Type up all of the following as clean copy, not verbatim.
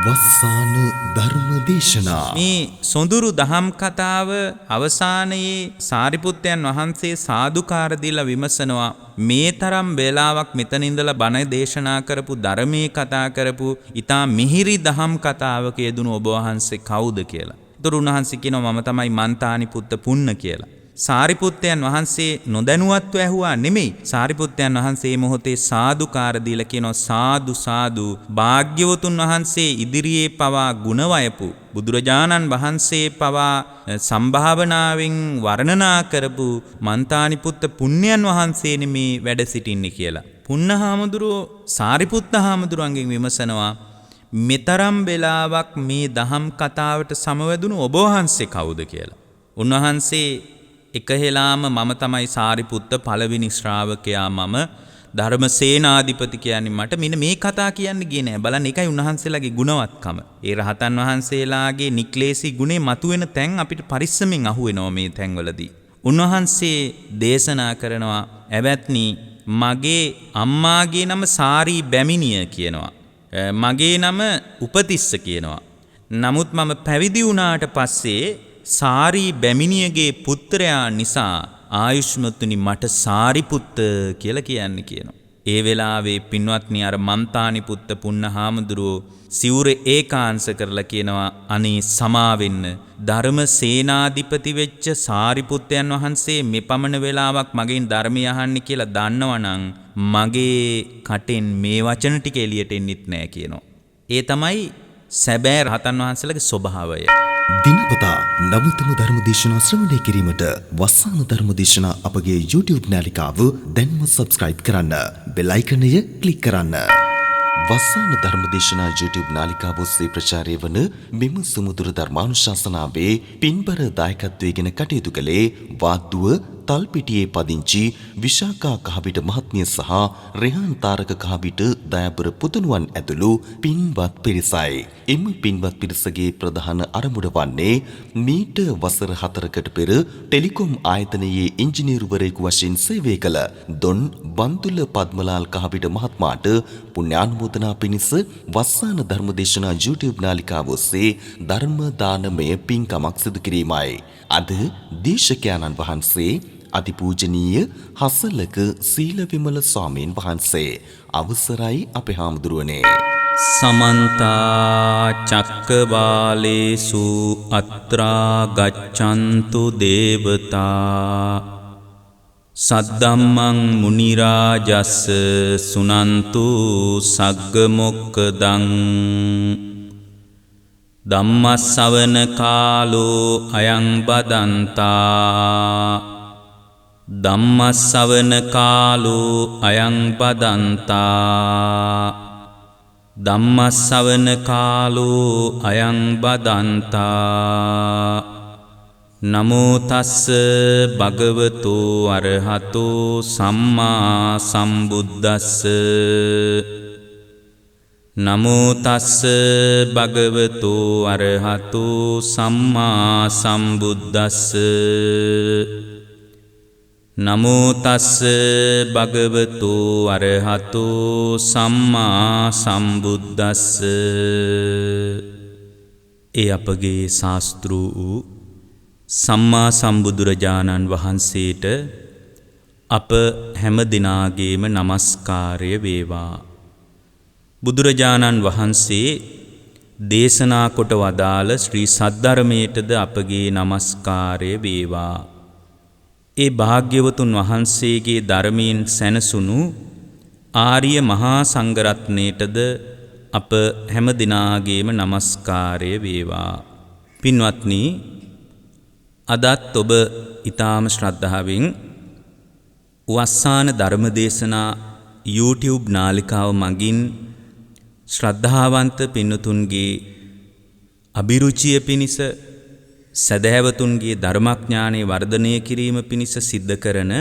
වස්සාන ධර්ම දේශනා මේ සොඳුරු දහම් කතාව අවසානයේ සාරිපුත්තයන් වහන්සේ සාදුකාර දීලා විමසනවා මේ තරම් වේලාවක් මෙතන ඉඳලා බණ දේශනා කරපු ධර්මයේ කතා කරපු ඊටා මිහිරි දහම් කතාවක යෙදුණු ඔබ වහන්සේ කවුද කියලා. ඒතර උන්වහන්සේ කියනවා මම තමයි මන්තානි පුත්ත පුන්න කියලා. සාරිපුත්තයන් වහන්සේ නොදැනුවත්ව ඇහුවා නෙමෙයි. සාරිපුත්තයන් වහන්සේ මේ මොහොතේ සාදුකාර දීලා කියනවා සාදු සාදු භාග්‍යවතුන් වහන්සේ ඉදිරියේ පවා ගුණවයපු බුදුරජාණන් වහන්සේ පවා සම්භාවනාවෙන් වර්ණනා කරපු මන්තානිපුත්ත පුණ්‍යයන් වහන්සේ නෙමේ වැඩ සිටින්නේ කියලා. පුන්නහාමුදුරුවෝ සාරිපුත්ත හාමුදුරුවන්ගෙන් විමසනවා මෙතරම් වෙලාවක් මේ දහම් කතාවට සමවැදුණු ඔබ වහන්සේ කවුද කියලා. උන්වහන්සේ එකහෙලාම මම තමයි සාරිපුත්ත පළවෙනි ශ්‍රාවකයා මම ධර්මසේනාධිපති කියන්නේ මට මෙන්න මේ කතා කියන්න ගියේ නෑ. බලන්න ඒකයි උන්වහන්සේලාගේ ගුණවත්කම. ඒ රහතන් වහන්සේලාගේ නික්ලේශී ගුණේ මතුවෙන තැන් අපිට පරිස්සමෙන් අහුවෙනවා මේ තැන්වලදී. උන්වහන්සේ දේශනා කරනවා ඇවැත්නි මගේ අම්මාගේ නම සාරී බැමිණිය කියනවා. මගේ නම උපතිස්ස කියනවා. නමුත් මම පැවිදි වුණාට පස්සේ සාරී බැමිණියගේ පුත්‍රයා නිසා ආයුෂ්මතුනි මට සාරිපුත්ත කියලා කියන්න කියනවා. ඒ වෙලාවේ පින්වත්නි අර මන්තානිපුත්ත පුන්න හාමුදුරුවෝ සිවුර ඒකාංශ කරලා කියනවා අනේ සමාවෙන්න ධර්ම සේනාධිපති වෙච්ච සාරිපුත්තයන් වහන්සේ මේ පමණ වෙලාවක් මගෙන් ධර්මය අහන්නේ කියලා දන්නවනම් මගේ කටෙන් මේ වචන ටික එළියට එන්නෙත් නෑ කියනවා. ඒ තමයි සැබෑ රහතන් වහන්සේලාගේ ස්වභාවය. දිනපතා නවතම ධර්ම දේශනා ශ්‍රවණය කිරීමට වස්සාන ධර්ම දේශනා අපගේ YouTube නාලිකාව දැන්ම subscribe කරන්න. බෙල් අයිකනය ක්ලික් කරන්න. වස්සාන ධර්ම දේශනා YouTube නාලිකාව ඔස්සේ ප්‍රචාරය වන මෙම සුමුදුරු ධර්මානුශාසනාවේ පින්බර දායකත්වයෙන් කටයුතු කළේ වාද්දුව තල්පිටියේ පදිංචි විශාකා කහවිට මහත්මිය සහ රෙහාන් තාරක කහවිට දයාබර පුතණුවන් ඇතුළු පින්වත් පිරිසයි. එම පින්වත් පිරිසගේ ප්‍රධාන අරමුණ වන්නේ මීට වසර 4කට පෙර ටෙලිකොම් ආයතනයේ ඉංජිනේරුවරයෙකු වශයෙන් සේවය කළ දොන් බන්තුල පද්මලාල් කහවිට මහත්මයාට පුණ්‍යානුමෝදනා පිණිස වස්සාන ධර්මදේශනා YouTube නාලිකාව ඔස්සේ ධර්ම දානමය පින්කමක් සිදු කිරීමයි. අද දේශකයන්න් වහන්සේ අතිපූජනීය හසලක සීලවිමල ස්වාමීන් වහන්සේ අවසරයි අපේ හාමුදුරුවනේ. සමන්ත චක්කවාලේසු අත්‍රා ගච්ඡන්තු දේවතා සද්දම්මං මුනි රාජස්ස සුනන්තු සග්ග මොක්ඛදං ධම්මස්සවන කාලෝ අයං බදන්තා ධම්මස්සවන කාලෝ අයං බදන්තා ධම්මස්සවන කාලෝ අයං බදන්තා නමෝ තස්ස භගවතෝ අරහතෝ සම්මා සම්බුද්දස්ස නමෝ තස්ස භගවතෝ අරහතෝ සම්මා සම්බුද්දස්ස නමෝ තස්ස භගවතෝ අරහතෝ සම්මා සම්බුද්දස්ස. ඒ අපගේ ශාස්ත්‍ර වූ සම්මා සම්බුදුරජාණන් වහන්සේට අප හැම දිනාගේම নমස්කාරය වේවා. බුදුරජාණන් වහන්සේ දේශනා කොට වදාළ ශ්‍රී සද්ධර්මයටද අපගේ নমස්කාරය වේවා. ඒ භාග්‍යවතුන් වහන්සේගේ ධර්මයෙන් සැනසුණු ආර්ය මහා සංඝරත්නයටද අප හැම දිනාගේම নমස්කාරය වේවා. පින්වත්නි, අදත් ඔබ ඊටාම ශ්‍රද්ධාවෙන් වස්සාන ධර්මදේශනා YouTube නාලිකාව මගින් ශ්‍රද්ධාවන්ත පින්තුන්ගේ අභිරුචිය පිණිස සදහැවතුන්ගේ ධර්මඥානෙ වර්ධනය කිරීම පිණිස සිද්ධ කරන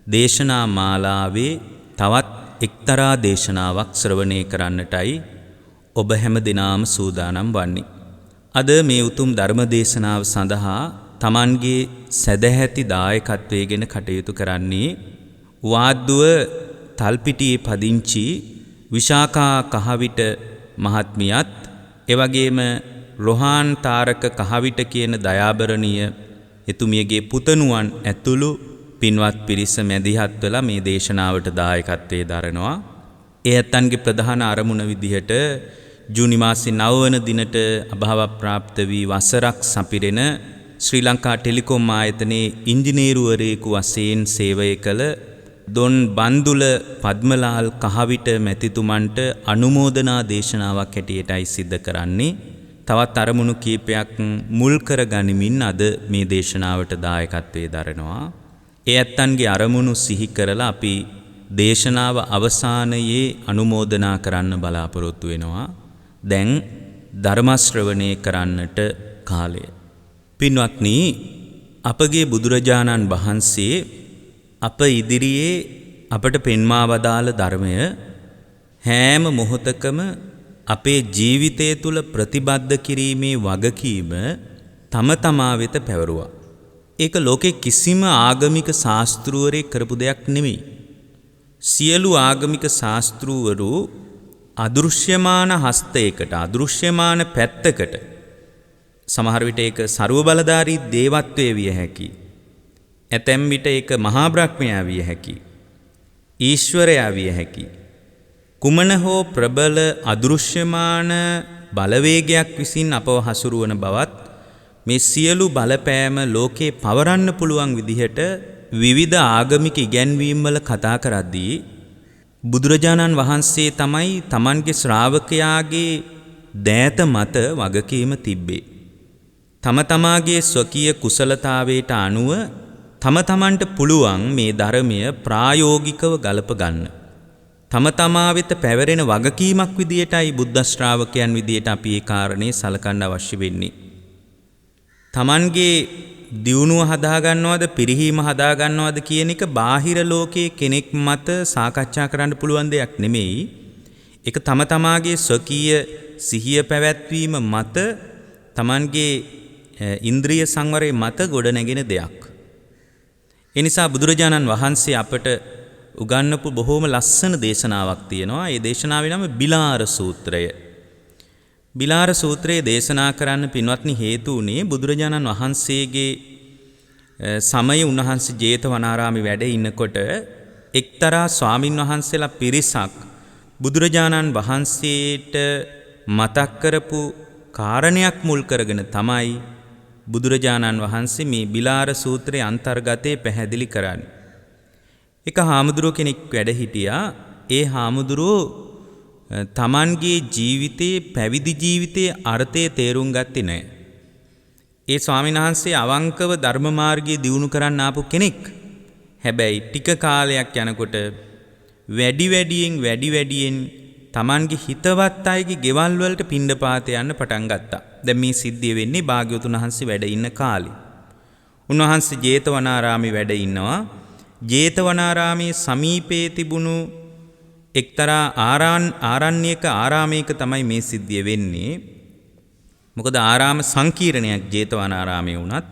දේශනා මාලාවේ තවත් එක්තරා දේශනාවක් ශ්‍රවණය කරන්නටයි ඔබ හැම දිනාම සූදානම් වන්නේ. අද මේ උතුම් ධර්ම දේශනාව සඳහා තමන්ගේ සදැහැති දායකත්වයෙන් කටයුතු කරන්නේ වාද්දුව තල්පිටියේ පදිංචි විශාකා කහවිට මහත්මියත් ඒ වගේම රොහාන් තාරක කහවිට කියන දයාබරණීය එතුමියගේ පුතණුවන් ඇතුළු පින්වත් පිරිස මැදිහත් වෙලා මේ දේශනාවට දායකත්වයේ දරනවා. ඒ ඇත්තන්ගේ ප්‍රධාන අරමුණ විදිහට ජූනි මාසේ 9 වන දිනට අභාව ප්‍රාප්ත වී වසරක් සපිරෙන ශ්‍රී ලංකා ටෙලිකොම් ආයතනයේ ඉංජිනේරුවරයෙකු වශයෙන් සේවය කළ දොන් බන්දුල පද්මලාල් කහවිට මැතිතුමන්ට අනුමෝදනා දේශනාවක් හැටියටයි සිද්ධ කරන්නේ. තවත් අරමුණු කීපයක් මුල් කර ගනිමින් අද මේ දේශනාවට දායකත්වයේ දරනවා. ඒ ඇත්තන්ගේ අරමුණු සිහි කරලා අපි දේශනාව අවසානයේ අනුමෝදනා කරන්න බලාපොරොත්තු වෙනවා. දැන් ධර්ම ශ්‍රවණය කරන්නට කාලය. පින්වත්නි, අපගේ බුදුරජාණන් වහන්සේ අප ඉදිරියේ අපට පෙන්වා වදාළ ධර්මය හැම මොහොතකම අපේ ජීවිතය තුළ ප්‍රතිබද්ධ කිරීමේ වගකීම තම තමා වෙත පැවරුවා. ඒක ලෝකේ කිසිම ආගමික ශාස්ත්‍රූවරයෙක් කරපු දෙයක් නෙමෙයි. සියලු ආගමික ශාස්ත්‍රූවරු අදෘශ්‍යමාන හස්තයකට, අදෘශ්‍යමාන පැත්තකට, සමහර විට ඒක ਸਰව බලධාරී දේවත්වයේ විය හැකියි. ඇතැම් විට ඒක මහා බ්‍රහ්මයා විය හැකියි. ඊශ්වරයා විය හැකියි. කුමන හෝ ප්‍රබල අදෘශ්‍යමාන බලවේගයක් විසින් අපව හසුරුවන බවත් මේ සියලු බලපෑම ලෝකේ පවරන්න පුළුවන් විදිහට විවිධ ආගමික ඉගැන්වීම් වල කතා කරද්දී බුදුරජාණන් වහන්සේ තමයි තමන්ගේ ශ්‍රාවකයාගේ දෑත මත වගකීම තිබ්බේ. තම තමාගේ ස්වකීය කුසලතාවයට අනුව තම තමන්ට පුළුවන් මේ ධර්මය ප්‍රායෝගිකව ගලප ගන්න. තම තමා වෙත පැවරෙන වගකීමක් විදියටයි බුද්ධ ශ්‍රාවකයන් විදියට අපි ඒ කාරණේ සලකන්න අවශ්‍ය වෙන්නේ. තමන්ගේ දියුණුව හදා ගන්නවද, පිරිහීම හදා ගන්නවද කියන එක බාහිර ලෝකයේ කෙනෙක් මත සාකච්ඡා කරන්න පුළුවන් දෙයක් නෙමෙයි. ඒක තම තමාගේ ස්වකීය සිහිය පැවැත්වීම මත, තමන්ගේ ඉන්ද්‍රිය සංවරය මත ගොඩනැගෙන දෙයක්. ඒ නිසා බුදුරජාණන් වහන්සේ අපට උගන්වපු බොහෝම ලස්සන දේශනාවක් තියෙනවා. ඒ දේශනාවේ නම බිලාර සූත්‍රය. බිලාර සූත්‍රයේ දේශනා කරන්න පින්වත්නි හේතු වුණේ බුදුරජාණන් වහන්සේගේ සමයේ උන්වහන්සේ ජේතවනාරාමේ වැඩ ඉන්නකොට එක්තරා ස්වාමින් වහන්සේලා පිරිසක් බුදුරජාණන් වහන්සේට මතක් කරපු කාරණයක් මුල් කරගෙන තමයි බුදුරජාණන් වහන්සේ මේ බිලාර සූත්‍රයේ අන්තර්ගතයේ පැහැදිලි කරන්නේ. එක හාමුදුරුව කෙනෙක් වැඩ හිටියා. ඒ හාමුදුරුව තමන්ගේ ජීවිතයේ පැවිදි ජීවිතයේ අර්ථය තේරුම් ගත්තේ නැහැ. ඒ ස්වාමීන් වහන්සේ අවංකව ධර්ම මාර්ගයේ දියුණු කරන්න ආපු කෙනෙක්. හැබැයි ටික කාලයක් යනකොට වැඩි වැඩියෙන් තමන්ගේ හිතවත් අයගේ ගෙවල් වලට පිණ්ඩපාත යන්න පටන් ගත්තා. දැන් මේ සිද්ධිය වෙන්නේ භාග්‍යවතුන් වහන්සේ වැඩ ඉන්න කාලේ. උන්වහන්සේ ජේතවනාරාමේ වැඩ ඉන්නවා. ජේතවනාරාමේ සමීපයේ තිබුණු එක්තරා ආරණ්‍යක ආරාමයක තමයි මේ සිද්ධිය වෙන්නේ. මොකද ආරාම සංකීර්ණයක් ජේතවනාරාමයේ වුණත්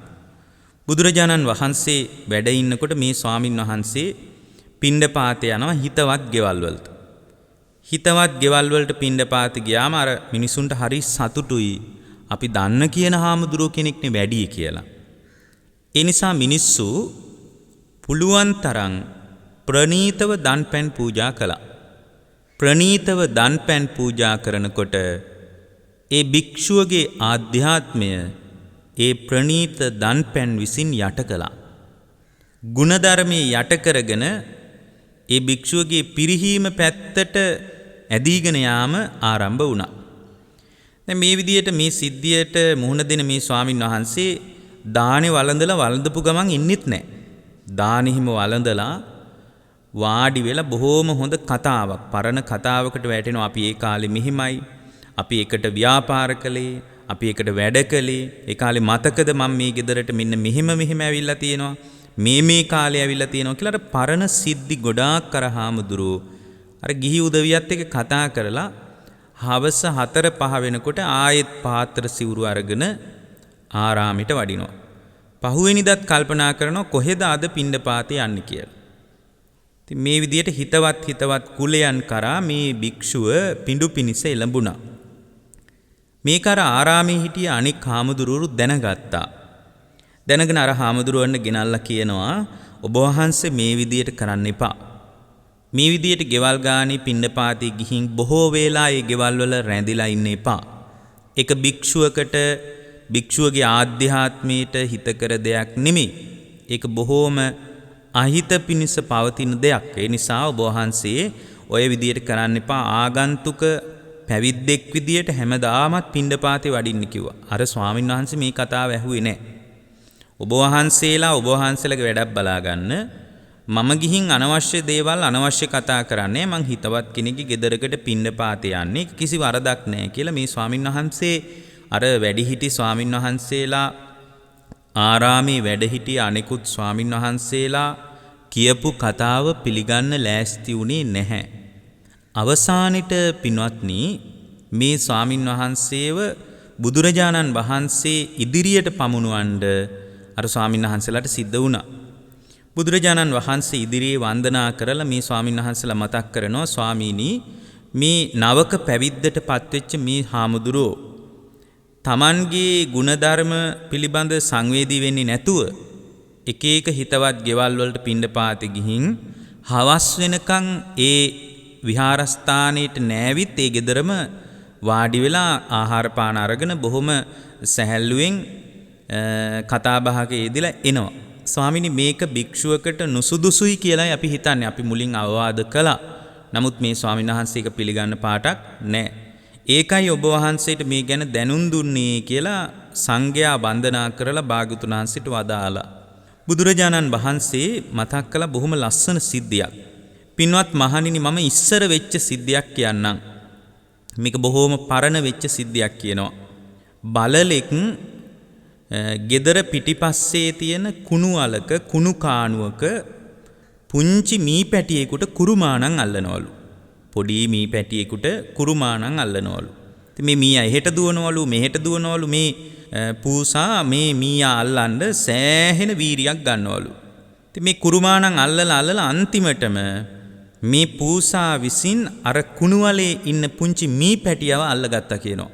බුදුරජාණන් වහන්සේ වැඩ ඉන්නකොට මේ ස්වාමින් වහන්සේ පිණ්ඩපාත යනවා හිතවත් ගෙවල් වලට. හිතවත් ගෙවල් වලට පිණ්ඩපාත ගියාම අර මිනිසුන්ට හරි සතුටුයි. අපි දන්න කියන හාමුදුරුවෝ කෙනෙක්නේ වැඩි කියලා. ඒ නිසා මිනිස්සු පුළුවන් තරම් ප්‍රණීතව දන්පැන් පූජා කළා. ප්‍රණීතව දන්පැන් පූජා කරනකොට ඒ භික්ෂුවගේ ආධ්‍යාත්මය ඒ ප්‍රණීත දන්පැන් විසින් යට කළා. ගුණධර්මයේ යට කරගෙන ඒ භික්ෂුවගේ පිරිහීම පැත්තට ඇදීගෙන යාම ආරම්භ වුණා. දැන් මේ විදියට මේ සිද්ධියට මුහුණ දෙන මේ ස්වාමින් වහන්සේ දානේ වළඳපු ගමන් ඉන්නෙත් නැහැ. දානෙහිම වළඳලා වාඩි වෙලා බොහෝම හොඳ කතාවක්, පරණ කතාවකට වැටෙනවා. අපි ඒ කාලේ මෙහිමයි, අපි එකට ව්‍යාපාර කළේ, අපි එකට වැඩ කළේ. ඒ කාලේ මතකද මම මේ ගෙදරට මෙන්න මෙහෙම ඇවිල්ලා තියෙනවා, මේ කාලේ ඇවිල්ලා තියෙනවා කියලා අර පරණ සිද්ධි ගොඩාක් කරහාමුදුරෝ අර ගිහි උදවියත් එක්ක කතා කරලා හවස 4-5 වෙනකොට ආයෙත් පාත්‍ර සිවුරු අරගෙන ආරාමෙට වඩිනවා. පහුවෙනිදත් කල්පනා කරනවා කොහෙද අද පිණ්ඩපාතේ යන්නේ කියලා. ඉතින් මේ විදියට හිතවත් කුලයන් කරා මේ භික්ෂුව පිඬු පිනිස එළඹුණා. මේක අර ආරාමේ හිටිය අනික් හාමුදුරුවරු දැනගත්තා. දැනගෙන අර හාමුදුරුවන්ට ගෙනල්ලා කියනවා ඔබ වහන්සේ මේ විදියට කරන්න එපා. මේ විදියට ගෙවල් ගානේ පිණ්ඩපාතේ ගිහින් බොහෝ වේලා ඒ ගෙවල් වල රැඳිලා ඉන්න එපා. එක භික්ෂුවකට භික්ෂුවගේ ආධ්‍යාත්මයට හිතකර දෙයක් නෙමෙයි. ඒක බොහෝම අහිත පිණිස පවතින දෙයක්. ඒ නිසා ඔබ වහන්සේ ඔය විදියට කරන්න එපා. ආගන්තුක පැවිද්දෙක් විදියට හැමදාමත් පිණ්ඩපාතේ වඩින්න කිව්වා. අර ස්වාමීන් වහන්සේ මේ කතාව ඇහුවේ නැහැ. ඔබ වහන්සේලා ඔබ වහන්සේලගේ වැඩක් බලා ගන්න. මම ගිහින් අනවශ්‍ය දේවල් අනවශ්‍ය කතා කරන්නේ මං හිතවත් කෙනෙක්ගේ ගෙදරකට පිණ්ඩපාතේ යන්නේ කිසි වරදක් නැහැ කියලා මේ ස්වාමීන් වහන්සේ අර වැඩිහිටි ස්වාමීන් වහන්සේලා ආරාමේ වැඩහිටි අනෙකුත් ස්වාමීන් වහන්සේලා කියපු කතාව පිළිගන්න ලෑස්ති වුණේ නැහැ. අවසානෙට පින්වත්නි මේ ස්වාමීන් වහන්සේව බුදුරජාණන් වහන්සේ ඉදිරියට පමුණුවන්න අර ස්වාමීන් වහන්සේලාට සිද්ධ වුණා. බුදුරජාණන් වහන්සේ ඉදිරියේ වන්දනා කරලා මේ ස්වාමීන් වහන්සේලා මතක් කරනවා ස්වාමීනි මේ නවක පැවිද්දට පත්වෙච්ච මේ හාමුදුරුවෝ තමන්ගේ ගුණධර්ම පිළිබඳ සංවේදී වෙන්නේ නැතුව එක එක හිතවත් ගෙවල් වලට පිණ්ඩපාතේ ගිහින් හවස් වෙනකන් ඒ විහාරස්ථානෙට නෑවිත් ඒ ගෙදරම වාඩි වෙලා ආහාර පාන අරගෙන බොහොම සැහැල්ලුවෙන් කතා බහක යෙදিলা එනවා. ස්වාමීනි මේක භික්ෂුවකට නුසුදුසුයි කියලායි අපි හිතන්නේ. අපි මුලින් අවවාද කළා. නමුත් මේ ස්වාමීන් වහන්සේ ඒක පිළිගන්න පාටක් නැහැ. ඒකයි ඔබ වහන්සේට මේ ගැන දැනුම් දුන්නේ කියලා සංඝයා වන්දනා කරලා භාග්‍යවතුන් වහන්සේට වදාලා. බුදුරජාණන් වහන්සේ මතක් කළ බොහොම ලස්සන සිද්ධියක්. පින්වත් මහණෙනි මම ඉස්සර වෙච්ච සිද්ධියක් කියන්නම්. මේක බොහොම පරණ වෙච්ච සිද්ධියක් කියනවා. බලලෙක් ගෙදර පිටිපස්සේ තියෙන කුණු අලක කුණු කාණුවක පුංචි මී පැටියෙකුට කුරුමාණන් අල්ලනවලු. පොඩි මී පැටියෙකුට කුරුමාණන් අල්ලනවලු. ඉතින් මේ මීයා එහෙට දුවනවලු මෙහෙට දුවනවලු මේ පූසා මේ මීයා අල්ලන්න සෑහෙන වීරියක් ගන්නවලු. ඉතින් මේ කුරුමාණන් අල්ලලා අන්තිමටම මේ පූසා විසින් අර කුණු වලේ ඉන්න පුංචි මී පැටියව අල්ලගත්තා කියනවා.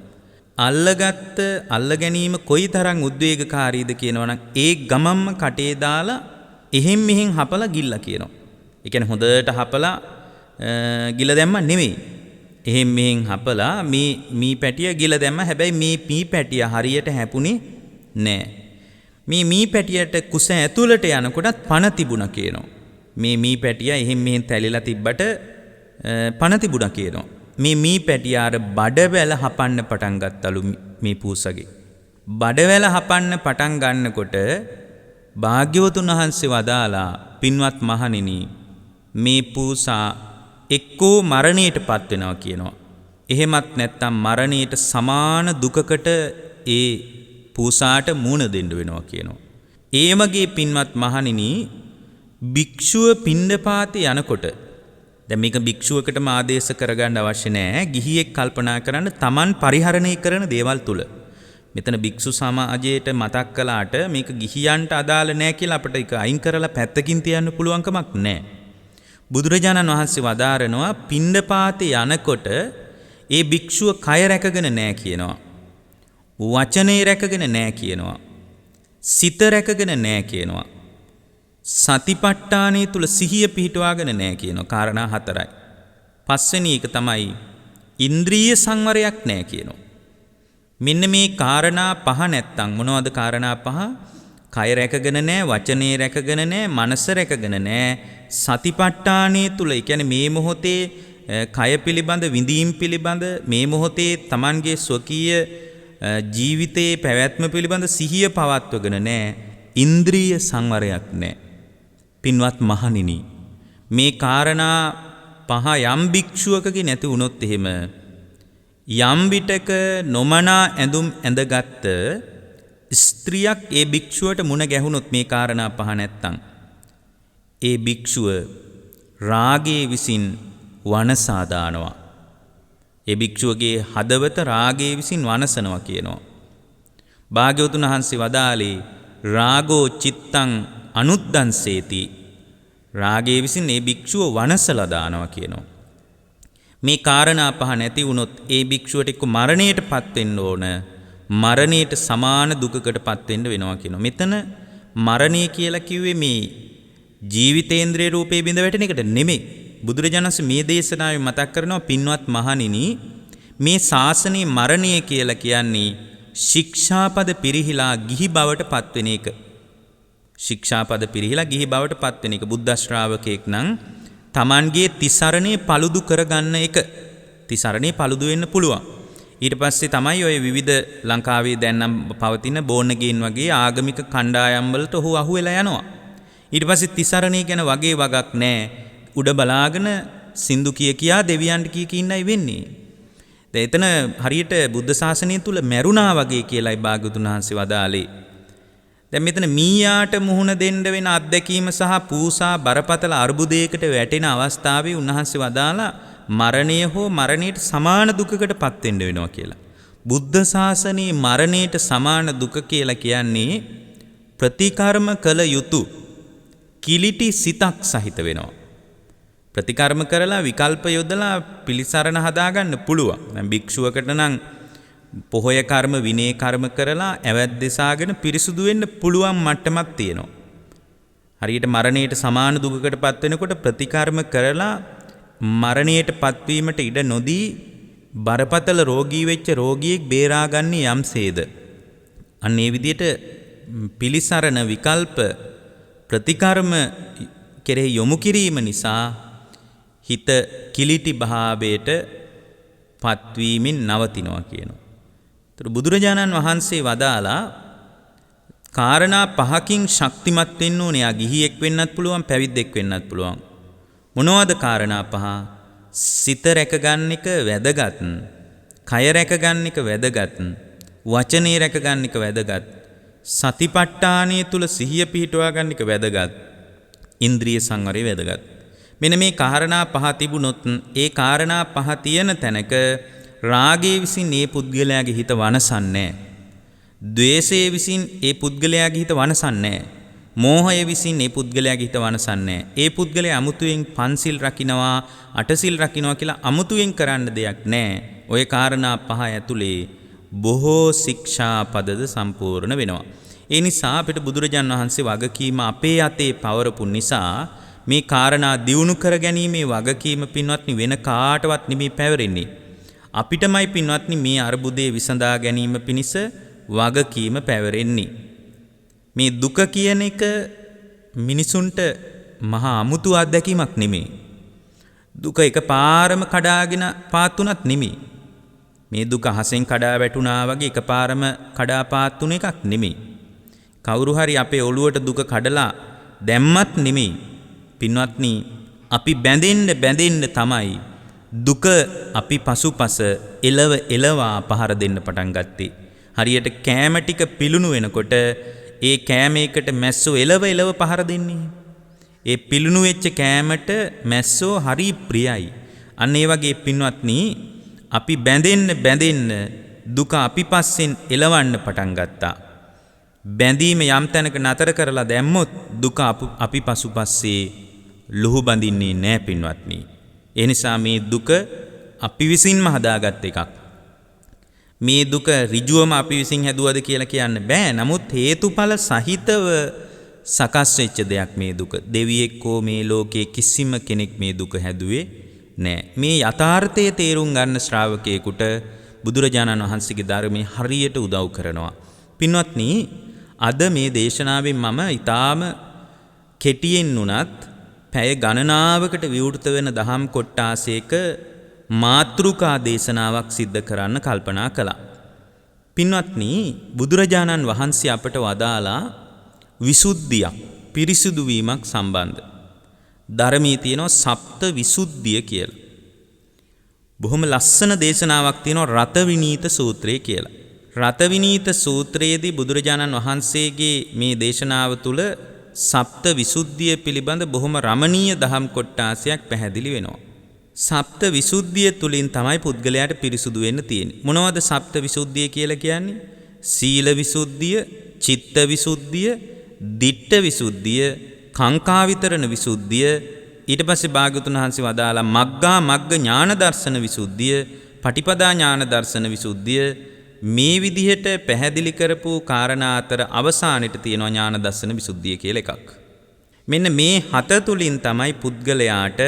අල්ල ගැනීම කොයිතරම් උද්වේගකාරීද කියනවනම් ඒ ගමම්ම කටේ දාලා එහෙන් මෙහෙන් හපලා ගිල්ලා කියනවා. ඒ කියන්නේ හොඳට හපලා ගිල දැම්ම නෙමෙයි. එහෙන් මෙහෙන් හපලා මේ මී පැටිය ගිල දැම්ම. හැබැයි මේ මී පැටිය හරියට හැපුණේ නෑ. මේ මී පැටියට කුස ඇතුළට යනකොටත් පණ තිබුණා කියනවා. මේ මී පැටිය එහෙන් මෙහෙන් තැලිලා තිබ්බට පණ තිබුණා කියනවා. මේ මී පැටිය අර බඩවැල හපන්න පටන් ගත්තලු මේ පූසගේ. බඩවැල හපන්න පටන් ගන්නකොට භාග්‍යවතුන් වහන්සේ වදාලා පින්වත් මහණෙනි මේ පූසා එක්කෝ මරණයට පත් වෙනවා කියනවා. එහෙමත් නැත්නම් මරණයට සමාන දුකකට ඒ පූසාට මුහුණ දෙන්න වෙනවා කියනවා. ඒ වගේ පින්වත් මහණෙනි භික්ෂුව පිණ්ඩපාතේ යනකොට දැන් මේක භික්ෂුවකටම ආදේශ කරගන්න අවශ්‍ය නැහැ. ගිහියෙක් කල්පනා කරන්න Taman පරිහරණය කරන දේවල් තුල. මෙතන භික්ෂු සමාජයට මතක් කළාට මේක ගිහියන්ට අදාළ නැහැ කියලා අපිට ඒක අයින් කරලා පැත්තකින් තියන්න පුළුවන් කමක් නැහැ. බුදුරජාණන් වහන්සේ වදාරනවා පිණ්ඩපාතේ යනකොට ඒ භික්ෂුව කය රැකගෙන නැහැ කියනවා. වචනේ රැකගෙන නැහැ කියනවා. සිත රැකගෙන නැහැ කියනවා. සතිපට්ඨානයේ තුල සිහිය පිහිටවාගෙන නැහැ කියනවා. කාරණා හතරයි. පස්වෙනි එක තමයි ඉන්ද්‍රිය සංවරයක් නැහැ කියනවා. මෙන්න මේ කාරණා පහ නැත්තම් මොනවද කාරණා පහ? කය රැකගෙන නැහැ, වචනේ රැකගෙන නැහැ, මනස රැකගෙන නැහැ. සතිපට්ඨානයේ තුල, ඒ කියන්නේ මේ මොහොතේ කය පිළිබඳ විඳීම් පිළිබඳ මේ මොහොතේ Tamanගේ ස්වකීය ජීවිතයේ පැවැත්ම පිළිබඳ සිහිය පවත්වගෙන නැහැ. ඉන්ද්‍රිය සංවරයක් නැහැ. පින්වත් මහණෙනි මේ කාරණා පහ යම් භික්ෂුවකගේ නැති වුණොත් එහෙම යම් විටක නොමනා ඇඳුම් ඇඳගත් ස්ත්‍රියක් ඒ භික්ෂුවට මුණ ගැහුනොත් මේ කාරණා පහ නැත්තම් ඒ භික්ෂුව රාගයේ විසින් වනසා දානවා. ඒ භික්ෂුවගේ හදවත රාගයේ විසින් වනසනවා කියනවා. භාග්‍යවතුන් වහන්සේ වදාළේ රාගෝ චිත්තං අනුද්දංසේති. රාගයේ විසින් ඒ භික්ෂුව වනසලා දානවා කියනවා. මේ කාරණා පහ නැති වුණොත් ඒ භික්ෂුවට එක්ක මරණයටපත් වෙන්න ඕන. මරණයට සමාන දුකකටපත් වෙන්න වෙනවා කියනවා. මෙතන මරණය කියලා කිව්වේ මේ ජීවිතේන්ද්‍රයේ රූපේ බිඳ වැටෙන එකට නෙමෙයි. බුදුරජාණන් වහන්සේ මේ දේශනාවේ මතක් කරනවා පින්වත් මහණෙනි මේ ශාසනයේ මරණය කියලා කියන්නේ ශික්ෂාපද පිරිහිලා ගිහි බවට පත්වෙන එක. ශික්ෂාපද පිරිහිලා ගිහි බවට පත්වෙන එක. බුද්ධ ශ්‍රාවකෙක් නම් Tamanගේ තිසරණේ paludu කරගන්න එක. තිසරණේ paludu වෙන්න පුළුවන්. ඊට පස්සේ තමයි ඔය විවිධ ලංකාවේ දැන් නම් පවතින බෝනගේන් වගේ ආගමික කණ්ඩායම් වලට ඔහු අහු වෙලා යනවා. ඊට පස්සේ තිසරණේ ගැන වගේ වගක් නැහැ. උඩ බලාගෙන සින්දු කියා දෙවියන්ට කී ඉන්නයි වෙන්නේ. දැන් එතන හරියට බුද්ධ ශාසනය තුල මැරුණා වගේ කියලායි භාග්‍යවතුන් වහන්සේ වදාළේ. දැන් මෙතන මීයාට මුහුණ දෙන්න වෙන අත්දැකීම සහ පූසා බරපතල අර්බුදයකට වැටෙන අවස්ථාවේ උන්වහන්සේ වදාලා මරණය හෝ මරණයට සමාන දුකකටපත් වෙන්න වෙනවා කියලා. බුද්ධ ශාසනයේ මරණයට සමාන දුක කියලා කියන්නේ ප්‍රතිකර්ම කළ යුතු කිලිටි සිතක් සහිත වෙනවා. ප්‍රතිකර්ම කරලා විකල්ප යොදලා පිළිසරණ හදාගන්න පුළුවන්. දැන් භික්ෂුවකට නම් පොහොය කර්ම විනය කර්ම කරලා ඇවැත් දෙසාගෙන පිරිසුදු වෙන්න පුළුවන් මට්ටමක් තියෙනවා. හරියට මරණයට සමාන දුකකටපත් වෙනකොට ප්‍රතිකර්ම කරලා මරණයටපත් වීමට ඉඩ නොදී බරපතල රෝගී වෙච්ච රෝගියෙක් බේරාගන්නේ යම්සේද. අන්න ඒ විදිහට පිළිසරණ විකල්ප ප්‍රතිකර්ම කෙරෙහි යොමු කිරීම නිසා හිත කිලිටි භාවයට පත්වීමෙන් නවතිනවා කියනවා. ඒතර බුදුරජාණන් වහන්සේ වදාලා කාරණා පහකින් ශක්තිමත් වෙන්න ඕනේ. යා ගිහියෙක් වෙන්නත් පුළුවන්, පැවිද්දෙක් වෙන්නත් පුළුවන්. මොනවද කාරණා පහ? සිත රැකගන්න එක වැදගත්. කය රැකගන්න එක වැදගත්. වචනේ රැකගන්න එක වැදගත්. සතිපට්ඨානය තුල සිහිය පිහිටවා ගන්න එක වැදගත්. ඉන්ද්‍රිය සංවරය වැදගත්. මෙන්න මේ කාරණා පහ තිබුණොත් ඒ කාරණා පහ තියෙන තැනක රාගයේ විසින් ඒ පුද්ගලයාගේ හිත වනසන්නේ නැහැ. ද්වේෂයේ විසින් ඒ පුද්ගලයාගේ හිත වනසන්නේ නැහැ. මෝහය විසින් ඒ පුද්ගලයාගේ හිත වනසන්නේ නැහැ. ඒ පුද්ගලයා අමුතුවෙන් පන්සිල් රකින්නවා, අටසිල් රකින්නවා කියලා අමුතුවෙන් කරන්න දෙයක් නැහැ. ওই කාරණා පහ ඇතුලේ බොහෝ ශික්ෂා පදද සම්පූර්ණ වෙනවා. ඒ නිසා අපිට බුදුරජාන් වහන්සේ වගකීම අපේ අතේ පවරපු නිසා මේ කාරණා දියුණු කර ගැනීමේ වගකීම පින්වත්නි වෙන කාටවත් නෙමෙයි පැවරෙන්නේ. අපිටමයි පින්වත්නි මේ අර්බුදේ විසඳා ගැනීම පිණිස වගකීම පැවරෙන්නේ. මේ දුක කියන එක මිනිසුන්ට මහා අමුතු අත්දැකීමක් නෙමෙයි. දුක එකපාරම කඩාගෙන පාත් නෙමෙයි. මේ දුක අහසෙන් කඩා වැටුණා වගේ එකපාරම කඩා පාත් තුන එකක් නෙමෙයි. කවුරු හරි අපේ ඔළුවට දුක කඩලා දැම්මත් නෙමෙයි. පින්වත්නි අපි බැඳෙන්න තමයි දුක අපි පසුපස එලවා පහර දෙන්න පටන් ගත්තේ. හරියට කෑම ටික පිලුණු වෙනකොට ඒ කෑමයකට මැස්සෝ එලව පහර දෙන්නේ. ඒ පිලුණු වෙච්ච කෑමට මැස්සෝ හරි ප්‍රියයි. අන්න ඒ වගේ පින්වත්නි අපි බැඳෙන්න දුක අපි පස්සෙන් එලවන්න පටන් ගත්තා. බැඳීම යම් තැනක නතර කරලා දැම්මොත් දුක අපි පසුපස්සේ ලුහු බඳින්නේ නැහැ පින්වත්නි. ඒ නිසා මේ දුක අපි විසින්ම හදාගත් එකක්. මේ දුක ඍජුවම අපි විසින් හැදුවද කියලා කියන්න බෑ. නමුත් හේතුඵල සහිතව සකස් වෙච්ච දෙයක් මේ දුක. දෙවියෙක්කෝ මේ ලෝකයේ කිසිම කෙනෙක් මේ දුක හැදුවේ නෑ. මේ යථාර්ථයේ තේරුම් ගන්න ශ්‍රාවකයෙකුට බුදුරජාණන් වහන්සේගේ ධර්මයේ හරියට උදව් කරනවා. පින්වත්නි අද මේ දේශනාවෙන් මම ඊටාම කෙටියෙන් උනත් පැය ගණනාවකට විවෘත වෙන දහම් කොටාසයක මාතෘකා දේශනාවක් සිද්ධ කරන්න කල්පනා කළා. පින්වත්නි බුදුරජාණන් වහන්සේ අපට වදාලා විසුද්ධියක් පිරිසුදු වීමක් සම්බන්ධ ධර්මයේ තියෙනවා සප්ත විසුද්ධිය කියලා. බොහොම ලස්සන දේශනාවක් තියෙනවා රත විනීත සූත්‍රය කියලා. රත විනීත සූත්‍රයේදී බුදුරජාණන් වහන්සේගේ මේ දේශනාව තුළ සප්ත විසුද්ධිය පිළිබඳ බොහොම රමණීය දහම් කොටාසයක් පැහැදිලි වෙනවා. සප්ත විසුද්ධිය තුලින් තමයි පුද්ගලයාට පිරිසුදු වෙන්න තියෙන්නේ. මොනවද සප්ත විසුද්ධිය කියලා කියන්නේ? සීල විසුද්ධිය, චිත්ත විසුද්ධිය, දිට්ඨ විසුද්ධිය, කාංකා විතරණ විසුද්ධිය, ඊට පස්සේ භාග්‍යවතුන් වහන්සේ වදාලා මග්ගා මග්ග ඥාන දර්ශන විසුද්ධිය, පටිපදා ඥාන දර්ශන විසුද්ධිය මේ විදිහට පැහැදිලි කරපු කාරණා අතර අවසානෙට තියෙනවා ඥාන දර්ශන විසුද්ධිය කියලා එකක්. මෙන්න මේ හත තුලින් තමයි පුද්ගලයාට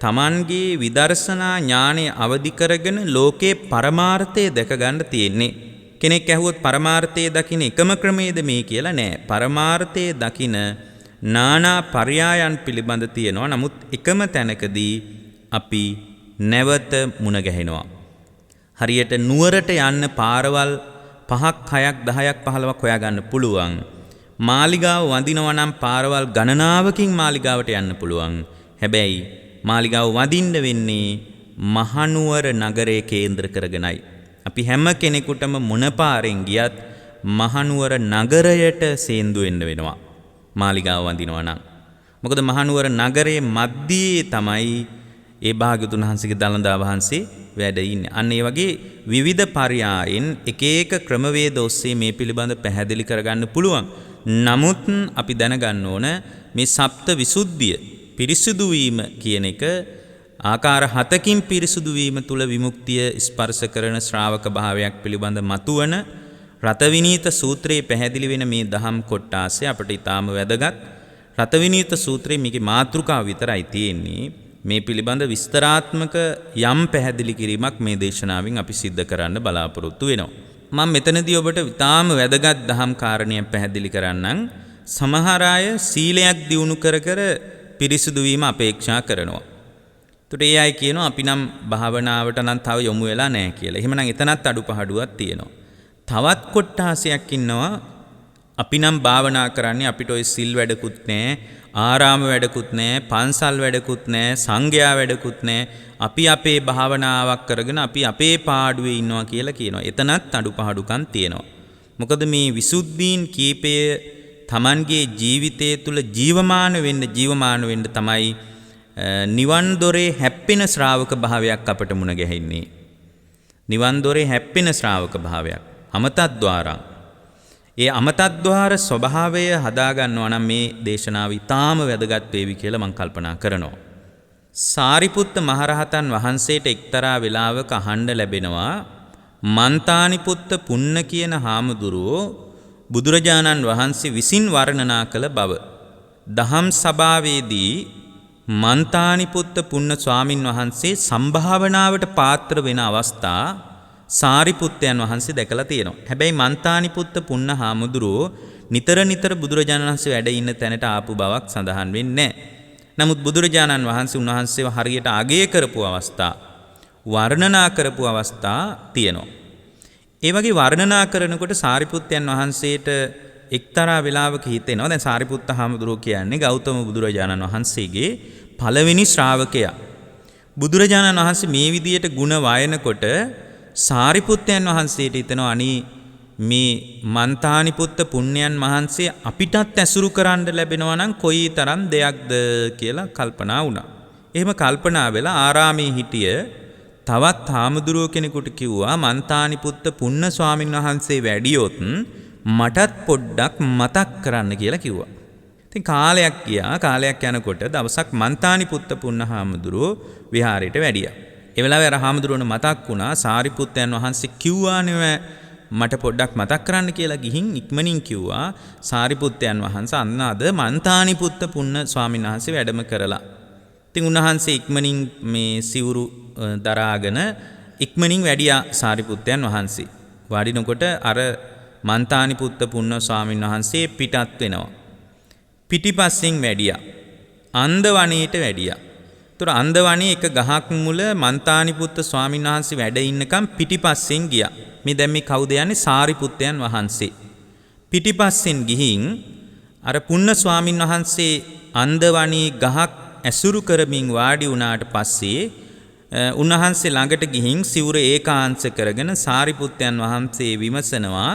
තමන්ගේ විදර්ශනා ඥානය අවදි කරගෙන ලෝකේ පරමාර්ථය දැක ගන්න තියෙන්නේ. කෙනෙක් ඇහුවොත් පරමාර්ථය දකින්න එකම ක්‍රමයේද මේ කියලා නෑ. පරමාර්ථය දකින්න නානා පර්යායන් පිළිබඳ තියෙනවා. නමුත් එකම තැනකදී අපි නැවත මුණ ගැහෙනවා. හරියට නුවරට යන්න පාරවල් 5ක් 6ක් 10ක් 15ක් හොයාගන්න පුළුවන්. මාලිගාව වඳිනවා නම් පාරවල් ගණනාවකින් මාලිගාවට යන්න පුළුවන්. හැබැයි මාලිගාව වඳින්න වෙන්නේ මහනුවර නගරයේ කේන්ද්‍ර කරගෙනයි. අපි හැම කෙනෙකුටම මොන පාරෙන් ගියත් මහනුවර නගරයට සේන්දු වෙන්න වෙනවා. මාලිගාව වඳිනවා නම්. මොකද මහනුවර නගරයේ මැද්දේ තමයි ඒ භාග්‍යවතුන් වහන්සේගේ දළදා වහන්සේ වැඩ ඉන්නේ. අන්න ඒ වගේ විවිධ පර්යායන් එක එක ක්‍රමවේද ඔස්සේ මේ පිළිබඳ පැහැදිලි කරගන්න පුළුවන්. නමුත් අපි දැනගන්න ඕන මේ සප්ත විසුද්ධිය පිරිසුදු වීම කියන එක ආකාර 7කින් පිරිසුදු වීම තුල විමුක්තිය ස්පර්ශ කරන ශ්‍රාවක භාවයක් පිළිබඳ මතුවන රතවිනීත සූත්‍රයේ පැහැදිලි වෙන මේ දහම් කොටාසය අපිට ඊටාම වැදගත්. රතවිනීත සූත්‍රයේ මේකේ මාතෘකාව විතරයි තියෙන්නේ. මේ පිළිබඳ විස්තරාත්මක යම් පැහැදිලි කිරීමක් මේ දේශනාවෙන් අපි සිද්ධ කරන්න බලාපොරොත්තු වෙනවා. මම මෙතනදී ඔබට ඊටාම වැදගත් දහම් කාරණයක් පැහැදිලි කරන්නම්. සමහර අය සීලයක් දියුණු කර පිරිසුදු වීම අපේක්ෂා කරනවා. ඒකට ඒ අය කියනවා අපි නම් භාවනාවට නම් තව යොමු වෙලා නැහැ කියලා. එහෙමනම් එතනත් අඩුපහඩුවක් තියෙනවා. තවත් කොට්ටාසයක් ඉන්නවා අපි නම් භාවනා කරන්නේ අපිට ඔය සිල් වැඩකුත් නැහැ, ආරාම වැඩකුත් නැහැ, පන්සල් වැඩකුත් නැහැ, සංඝයා වැඩකුත් නැහැ. අපි අපේ භාවනාවක් කරගෙන අපි අපේ පාඩුවේ ඉන්නවා කියලා කියනවා. එතනත් අඩුපහඩුකම් තියෙනවා. මොකද මේ විසුද්ධීන් කීපය තමන්ගේ ජීවිතය තුළ ජීවමාන වෙන්න තමයි නිවන් දොරේ හැප්පෙන ශ්‍රාවක භාවයක් අපට මුණ ගැහෙන්නේ. නිවන් දොරේ හැප්පෙන ශ්‍රාවක භාවයක්. අමතද්්වාරං. ඒ අමතද්්වාර ස්වභාවය හදා ගන්නවා නම් මේ දේශනාව ඊටාම වැදගත් වේවි කියලා මම කල්පනා කරනවා. සාරිපුත්ත මහරහතන් වහන්සේට එක්තරා වෙලාවක අහන්න ලැබෙනවා මන්තානිපුත්ත පුන්න කියන හාමුදුරුවෝ බුදුරජාණන් වහන්සේ විසින් වර්ණනා කළ බව. දහම් සභාවේදී මන්තානිපුත්ත පුන්න ස්වාමින් වහන්සේ සම්භාවනාවට පාත්‍ර වෙන අවස්ථා සාරිපුත්තයන් වහන්සේ දැකලා තියෙනවා. හැබැයි මන්තානිපුත්ත පුන්න හාමුදුරුවෝ නිතර බුදුරජාණන් වහන්සේ වැඩ ඉන්න තැනට ආපු බවක් සඳහන් වෙන්නේ නැහැ. නමුත් බුදුරජාණන් වහන්සේ උන්වහන්සේව හරියට අගය කරපු අවස්ථා, වර්ණනා කරපු අවස්ථා තියෙනවා. ඒ වගේ වර්ණනා කරනකොට සාරිපුත්තයන් වහන්සේට එක්තරා වෙලාවක හිතෙනවා දැන් සාරිපුත්ත හාමුදුරුවෝ කියන්නේ ගෞතම බුදුරජාණන් වහන්සේගේ පළවෙනි ශ්‍රාවකයා. බුදුරජාණන් වහන්සේ මේ විදියට ಗುಣ වයනකොට සාරිපුත්තයන් වහන්සේට හිතෙනවා අනී මේ මන්තානිපුත්ත පුණ්‍යයන් වහන්සේ අපිටත් ඇසුරු කරන්න ලැබෙනවා නම් කොයි තරම් දෙයක්ද කියලා කල්පනා වුණා. එහෙම කල්පනා වෙලා ආරාමේ හිටිය තවත් හාමුදුරුවෝ කෙනෙකුට කිව්වා මන්තානිපුත්ත පුන්න ස්වාමීන් වහන්සේ වැඩියොත් මටත් පොඩ්ඩක් මතක් කරන්න කියලා කිව්වා. ඉතින් කාලයක් ගියා. කාලයක් යනකොට දවසක් මන්තානිපුත්ත පුන්න හාමුදුරුවෝ විහාරයට වැඩියා. ඒ වෙලාවේ අර හාමුදුරුවන්ට මතක් වුණා සාරිපුත්තයන් වහන්සේ කිව්වානේ මට පොඩ්ඩක් මතක් කරන්න කියලා ගිහින් ඉක්මනින් කිව්වා සාරිපුත්තයන් වහන්සේ අන්න අද මන්තානිපුත්ත පුන්න ස්වාමීන් වහන්සේ වැඩම කරලා. ඉතින් උන්වහන්සේ ඉක්මනින් මේ සිවුරු දරාගෙන ඉක්මනින් වැඩියා සාරිපුත්තයන් වහන්සේ. වඩිනකොට අර මන්තානිපුත්ත පුන්න ස්වාමීන් වහන්සේ පිටත් වෙනවා. පිටිපස්සෙන් වැඩියා. අන්දවණේට වැඩියා. ඒතර අන්දවණේ එක ගහක් මුල මන්තානිපුත්ත ස්වාමීන් වහන්සේ වැඩ ඉන්නකම් පිටිපස්සෙන් ගියා. මේ දැන් මේ කවුද යන්නේ? සාරිපුත්තයන් වහන්සේ. පිටිපස්සෙන් ගිහින් අර පුන්න ස්වාමීන් වහන්සේ අන්දවණේ ගහක් ඇසුරු කරමින් වාඩි වුණාට පස්සේ උන්වහන්සේ ළඟට ගිහින් සිවුර ඒකාංශ කරගෙන සාරිපුත්තයන් වහන්සේ විමසනවා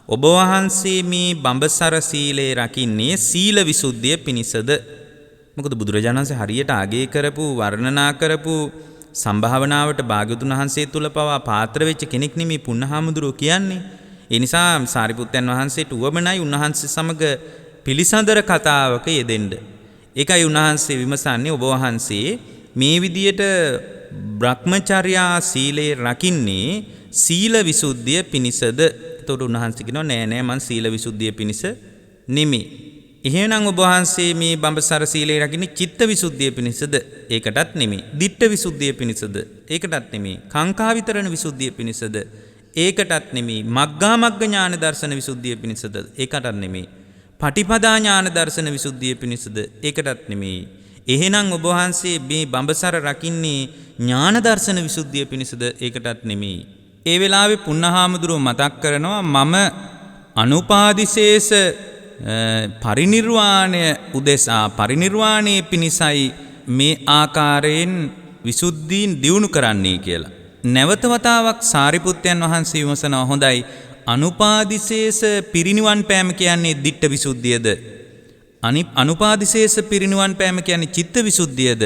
ඔබ වහන්සේ මේ බඹසර සීලේ රකින්නේ සීල විසුද්ධිය පිණිසද? මොකද බුදුරජාණන් වහන්සේ හරියට අගය කරපු වර්ණනා කරපු සම්භාවනාවට භාග්‍යවතුන් වහන්සේ තුල පවා පාත්‍ර වෙච්ච කෙනෙක් නෙමේ පුන්නහාමුදුරුවෝ කියන්නේ. ඒ නිසා සාරිපුත්තයන් වහන්සේට උවමනයි උන්වහන්සේ සමග පිළිසඳර කතාවක යෙදෙන්න. ඒකයි උන්වහන්සේ විමසන්නේ ඔබ වහන්සේ මේ විදියට බ්‍රහ්මචර්යා සීලේ රකින්නේ සීල විසුද්ධිය පිණිසද? එතකොට උන්වහන්සේ කියනවා නෑ මං සීල විසුද්ධිය පිණිස නෙමෙයි. එහෙනම් ඔබ වහන්සේ මේ බඹසර සීලේ රකින්නේ චිත්ත විසුද්ධිය පිණිසද? ඒකටත් නෙමෙයි. දිට්ඨ විසුද්ධිය පිණිසද? ඒකටත් නෙමෙයි. කාංකා විතරණ විසුද්ධිය පිණිසද? ඒකටත් නෙමෙයි. මග්ගා මග්ග ඥාන දර්ශන විසුද්ධිය පිණිසද? ඒකටත් නෙමෙයි. පටිපදා ඥාන දර්ශන විසුද්ධිය පිණිසද? ඒකටත් නෙමෙයි. එහෙනම් ඔබ වහන්සේ මේ බඹසර රකින්නේ ඥාන දර්ශන විසුද්ධිය පිණිසද? ඒකටත් නෙමෙයි. ඒ වෙලාවේ පුන්නහාමුදුරුව මතක් කරනවා මම අනුපාදිශේෂ පරිනිර්වාණය උදෙසා පරිනිර්වාණයේ පිණිසයි මේ ආකාරයෙන් විසුද්ධීන් දියුණු කරන්නේ කියලා. නැවත වතාවක් සාරිපුත්තයන් වහන්සේ විමසනවා හොඳයි අනුපාදිශේෂ පිරිනිවන් පෑම කියන්නේ දිට්ඨ විසුද්ධියද? අනුපාදිශේෂ පිරිනිවන් පෑම කියන්නේ චිත්ත විසුද්ධියද?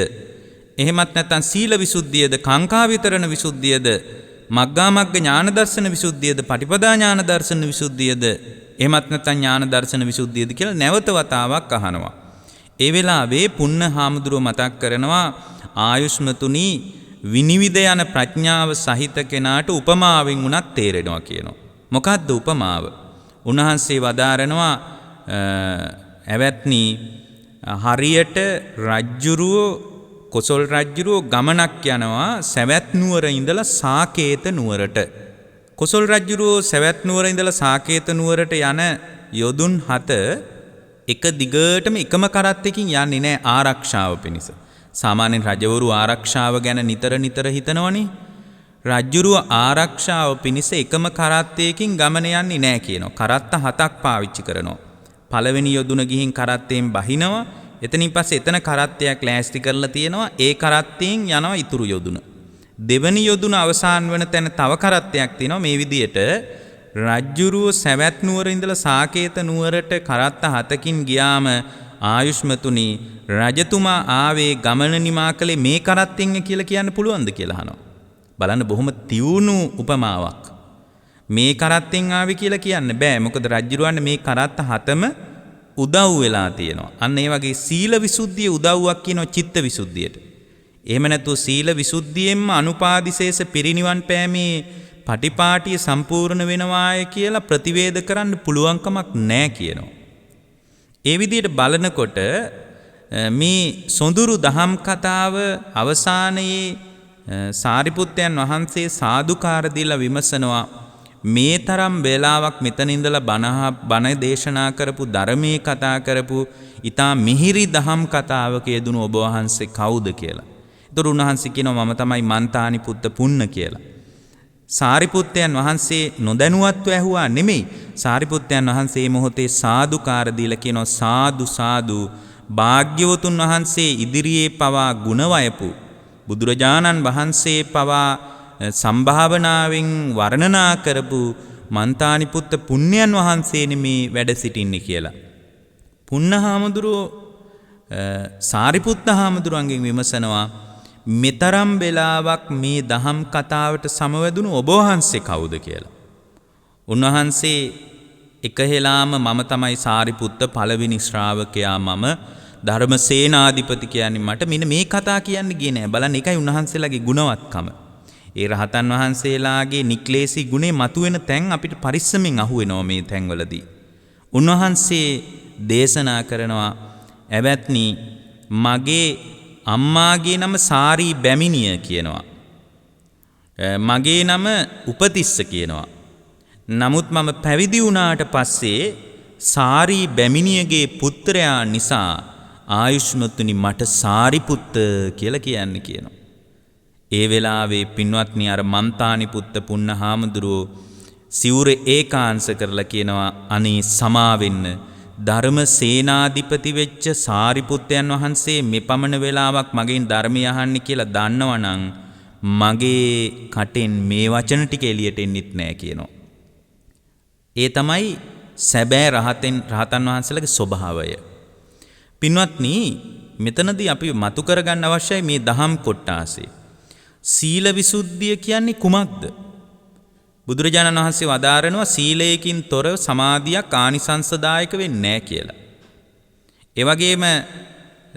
එහෙමත් නැත්නම් සීල විසුද්ධියද? කාංකා විතරණ විසුද්ධියද? මග්ගා මග්ග ඥාන දර්ශන විසුද්ධියද? පටිපදා ඥාන දර්ශන විසුද්ධියද? එහෙමත් නැත්නම් ඥාන දර්ශන විසුද්ධියද කියලා නැවත වතාවක් අහනවා. ඒ වෙලාවේ පුන්න හාමුදුරුව මතක් කරනවා ආයුෂ්මතුනි විනිවිද යන ප්‍රඥාව සහිත කෙනාට උපමාවෙන් උනත් තේරෙනවා කියනවා. මොකද්ද උපමාව? උන්වහන්සේ වදාරනවා ඇවැත්නි හරියට රජ්ජුරුව කොසල් රජ්ජුරුව ගමනක් යනවා සවැත් නුවර ඉඳලා සාකේත නුවරට. කොසල් රජ්ජුරුව සවැත් නුවර ඉඳලා සාකේත නුවරට යන යොදුන් 7 එක දිගටම එකම කරත්තකින් යන්නේ නැහැ ආරක්ෂාව පිණිස. සාමාන්‍යයෙන් රජවරු ආරක්ෂාව ගැන නිතර හිතනවනේ. රජ්ජුරුව ආරක්ෂාව පිණිස එකම කරත්තයකින් ගමන යන්නේ නැහැ කියනවා. කරත්ත 7ක් පාවිච්චි කරනවා. පළවෙනි යොදුන ගිහින් කරත්තයෙන් බහිනවා. එතනින් පස්සේ එතන කරත්තයක් ලෑස්ති කරලා තියෙනවා. ඒ කරත්තයෙන් යනවා ඉතුරු යොදුන. දෙවනි යොදුන අවසාන වෙන තැන තව කරත්තයක් තියෙනවා. මේ විදියට රජ්ජුරුව සවැත් නුවර ඉඳලා සාකේත නුවරට කරත්ත 7කින් ගියාම ආයුෂ්මතුනි රජතුමා ආවේ ගමන නිමා කළේ මේ කරත්තෙන් කියලා කියන්න පුළුවන්ද කියලා අහනවා. බලන්න බොහොම තියුණු උපමාවක්. මේ කරත්තෙන් ආවේ කියලා කියන්න බෑ. මොකද රජ්ජුරුවන්ට මේ කරත්ත 7ම උදව් වෙලා තියෙනවා. අන්න ඒ වගේ සීල විසුද්ධිය උදව්වක් කියනවා චිත්ත විසුද්ධියට. එහෙම නැත්නම් සීල විසුද්ධියෙන්ම අනුපාදිශේෂ පිරිනිවන් පෑමේ පටිපාටිය සම්පූර්ණ වෙනවාය කියලා ප්‍රතිවේද කරන්න පුළුවන් කමක් නැහැ කියනවා. ඒ විදිහට බලනකොට මේ සොඳුරු දහම් කතාව අවසානයේ සාරිපුත්තයන් වහන්සේ සාදුකාර දීලා විමසනවා මේ තරම් වේලාවක් මෙතන ඉඳලා බණ දේශනා කරපු ධර්මයේ කතා කරපු ඊටා මිහිරි දහම් කතාවක යෙදුණු ඔබ වහන්සේ කවුද කියලා. ඒතර උන්වහන්සේ කියනවා මම තමයි මන්තානි පුත්ත පුන්න කියලා. සාරිපුත්තයන් වහන්සේ නොදැනුවත්ව ඇහුවා නෙමෙයි. සාරිපුත්තයන් වහන්සේ මොහොතේ සාදුකාර දීලා කියනවා සාදු සාදු භාග්‍යවතුන් වහන්සේ ඉදිරියේ පවා ගුණවයපු බුදුරජාණන් වහන්සේ පවා සම්භාවනාවෙන් වර්ණනා කරපු මන්තානි පුත්ත පුණ්‍යයන් වහන්සේ නෙමේ වැඩ සිටින්නේ කියලා. පුන්නහාමුදුරුව සාරිපුත්ත හාමුදුරුවන්ගෙන් විමසනවා මෙතරම් වෙලාවක් මේ දහම් කතාවට සමවැදුණු ඔබ වහන්සේ කවුද කියලා. උන්වහන්සේ එකහෙලාම මම තමයි සාරිපුත්ත පළවෙනි ශ්‍රාවකයා මම ධර්මසේනාධිපති කියන්නේ මට මෙන්න මේ කතා කියන්න ගියේ නෑ. බලන්න ඒකයි උන්වහන්සේලාගේ ගුණවත්කම. ඒ රහතන් වහන්සේලාගේ නික්ලේශී ගුණේ මතුවෙන තැන් අපිට පරිස්සමෙන් අහුවෙනවා මේ තැන්වලදී. උන්වහන්සේ දේශනා කරනවා ඇවැත්නි මගේ අම්මාගේ නම සාරී බැමිණිය කියනවා. මගේ නම උපතිස්ස කියනවා. නමුත් මම පැවිදි වුණාට පස්සේ සාරී බැමිණියගේ පුත්‍රයා නිසා ආයුෂ්මතුනි මට සාරිපුත්ත කියලා කියන්න කියනවා. ඒ වෙලාවේ පින්වත්නි අර මන්තානි පුත්ත පුන්න හාමුදුරුවෝ සිවුර ඒකාංශ කරලා කියනවා අනේ සමාවෙන්න ධර්ම සේනාධිපති වෙච්ච සාරිපුත්තයන් වහන්සේ මෙපමණ වෙලාවක් මගෙන් ධර්මය අහන්නේ කියලා දන්නවනම් මගේ කටෙන් මේ වචන ටික එළියට එන්නෙත් නෑ කියනවා. ඒ තමයි සැබෑ රහතන් වහන්සේලාගේ ස්වභාවය. පින්වත්නි මෙතනදී අපි මතු කරගන්න අවශ්‍යයි මේ දහම් කොටාසේ. සීල විසුද්ධිය කියන්නේ කුමක්ද? බුදුරජාණන් වහන්සේ වදාරනවා සීලයකින් තොර සමාධියක් ආනිසංසදායක වෙන්නේ නැහැ කියලා. ඒ වගේම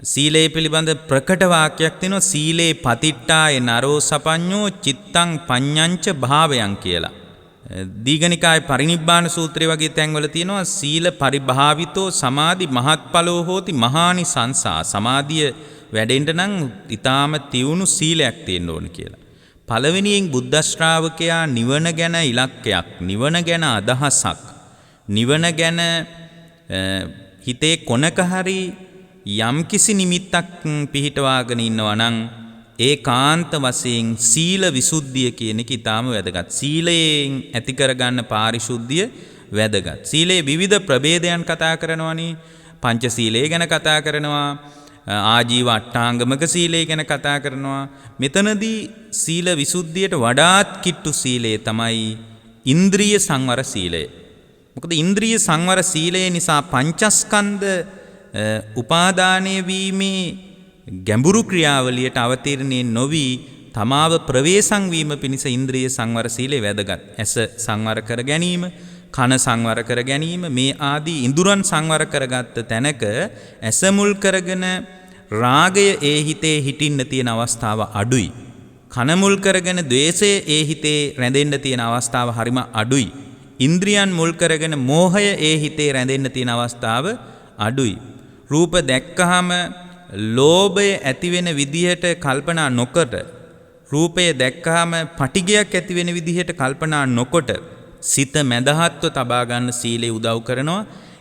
සීලේ පිළිබඳ ප්‍රකට වාක්‍යයක් තියෙනවා සීලේ පතිට්ඨාය නරෝ සපඤ්ඤෝ චිත්තං පඤ්ඤංච භාවයන් කියලා. දීඝනිකායේ පරිනිබ්බාන සූත්‍රය වගේ තැන්වල තියෙනවා සීල පරිභාවිතෝ සමාධි මහත්ඵලෝ හෝති මහානි සංසා. සමාධිය වැඩෙන්න නම් ඊටාම තියුණු සීලයක් තියෙන්න ඕන කියලා. පළවෙනියෙන් බුද්ධ ශ්‍රාවකයා නිවන ගැන ඉලක්කයක්, නිවන ගැන අදහසක්, නිවන ගැන හිතේ කොනක හරි යම්කිසි නිමිත්තක් පිහිටවාගෙන ඉන්නවා නම් ඒකාන්ත වශයෙන් සීල විසුද්ධිය කියන එක ඊටාම වැදගත්. සීලයෙන් ඇති කරගන්න පාරිශුද්ධිය වැදගත්. සීලේ විවිධ ප්‍රභේදයන් කතා කරනවානේ. පංච සීලය ගැන කතා කරනවා. ආජීව අට්ඨාංගමක සීලය ගැන කතා කරනවා. මෙතනදී සීල විසුද්ධියට වඩාත් කිට්ටු සීලය තමයි ඉන්ද්‍රිය සංවර සීලය. මොකද ඉන්ද්‍රිය සංවර සීලය නිසා පංචස්කන්ධ උපාදානය වීමේ ගැඹුරු ක්‍රියාවලියට අවතීර්ණය නොවි තමාව ප්‍රවේශම් වීම පිණිස ඉන්ද්‍රිය සංවර සීලය වැදගත්. ඇස සංවර කර ගැනීම, කන සංවර කර ගැනීම, මේ ආදී ඉඳුරන් සංවර කරගත්ත තැනක ඇස මුල් කරගෙන රාගය ඒ හිතේ හිටින්න තියෙන අවස්ථාව අඩුයි. කන මුල් කරගෙන ද්වේෂය ඒ හිතේ රැඳෙන්න තියෙන අවස්ථාව හරිම අඩුයි. ඉන්ද්‍රියන් මුල් කරගෙන මෝහය ඒ හිතේ රැඳෙන්න තියෙන අවස්ථාව අඩුයි. රූප දැක්කහම ලෝභය ඇති වෙන විදිහට කල්පනා නොකොට, රූපය දැක්කහම පටිගයක් ඇති වෙන විදිහට කල්පනා නොකොට සිත මැදහත්ව තබා ගන්න සීලය උදව් කරනවා.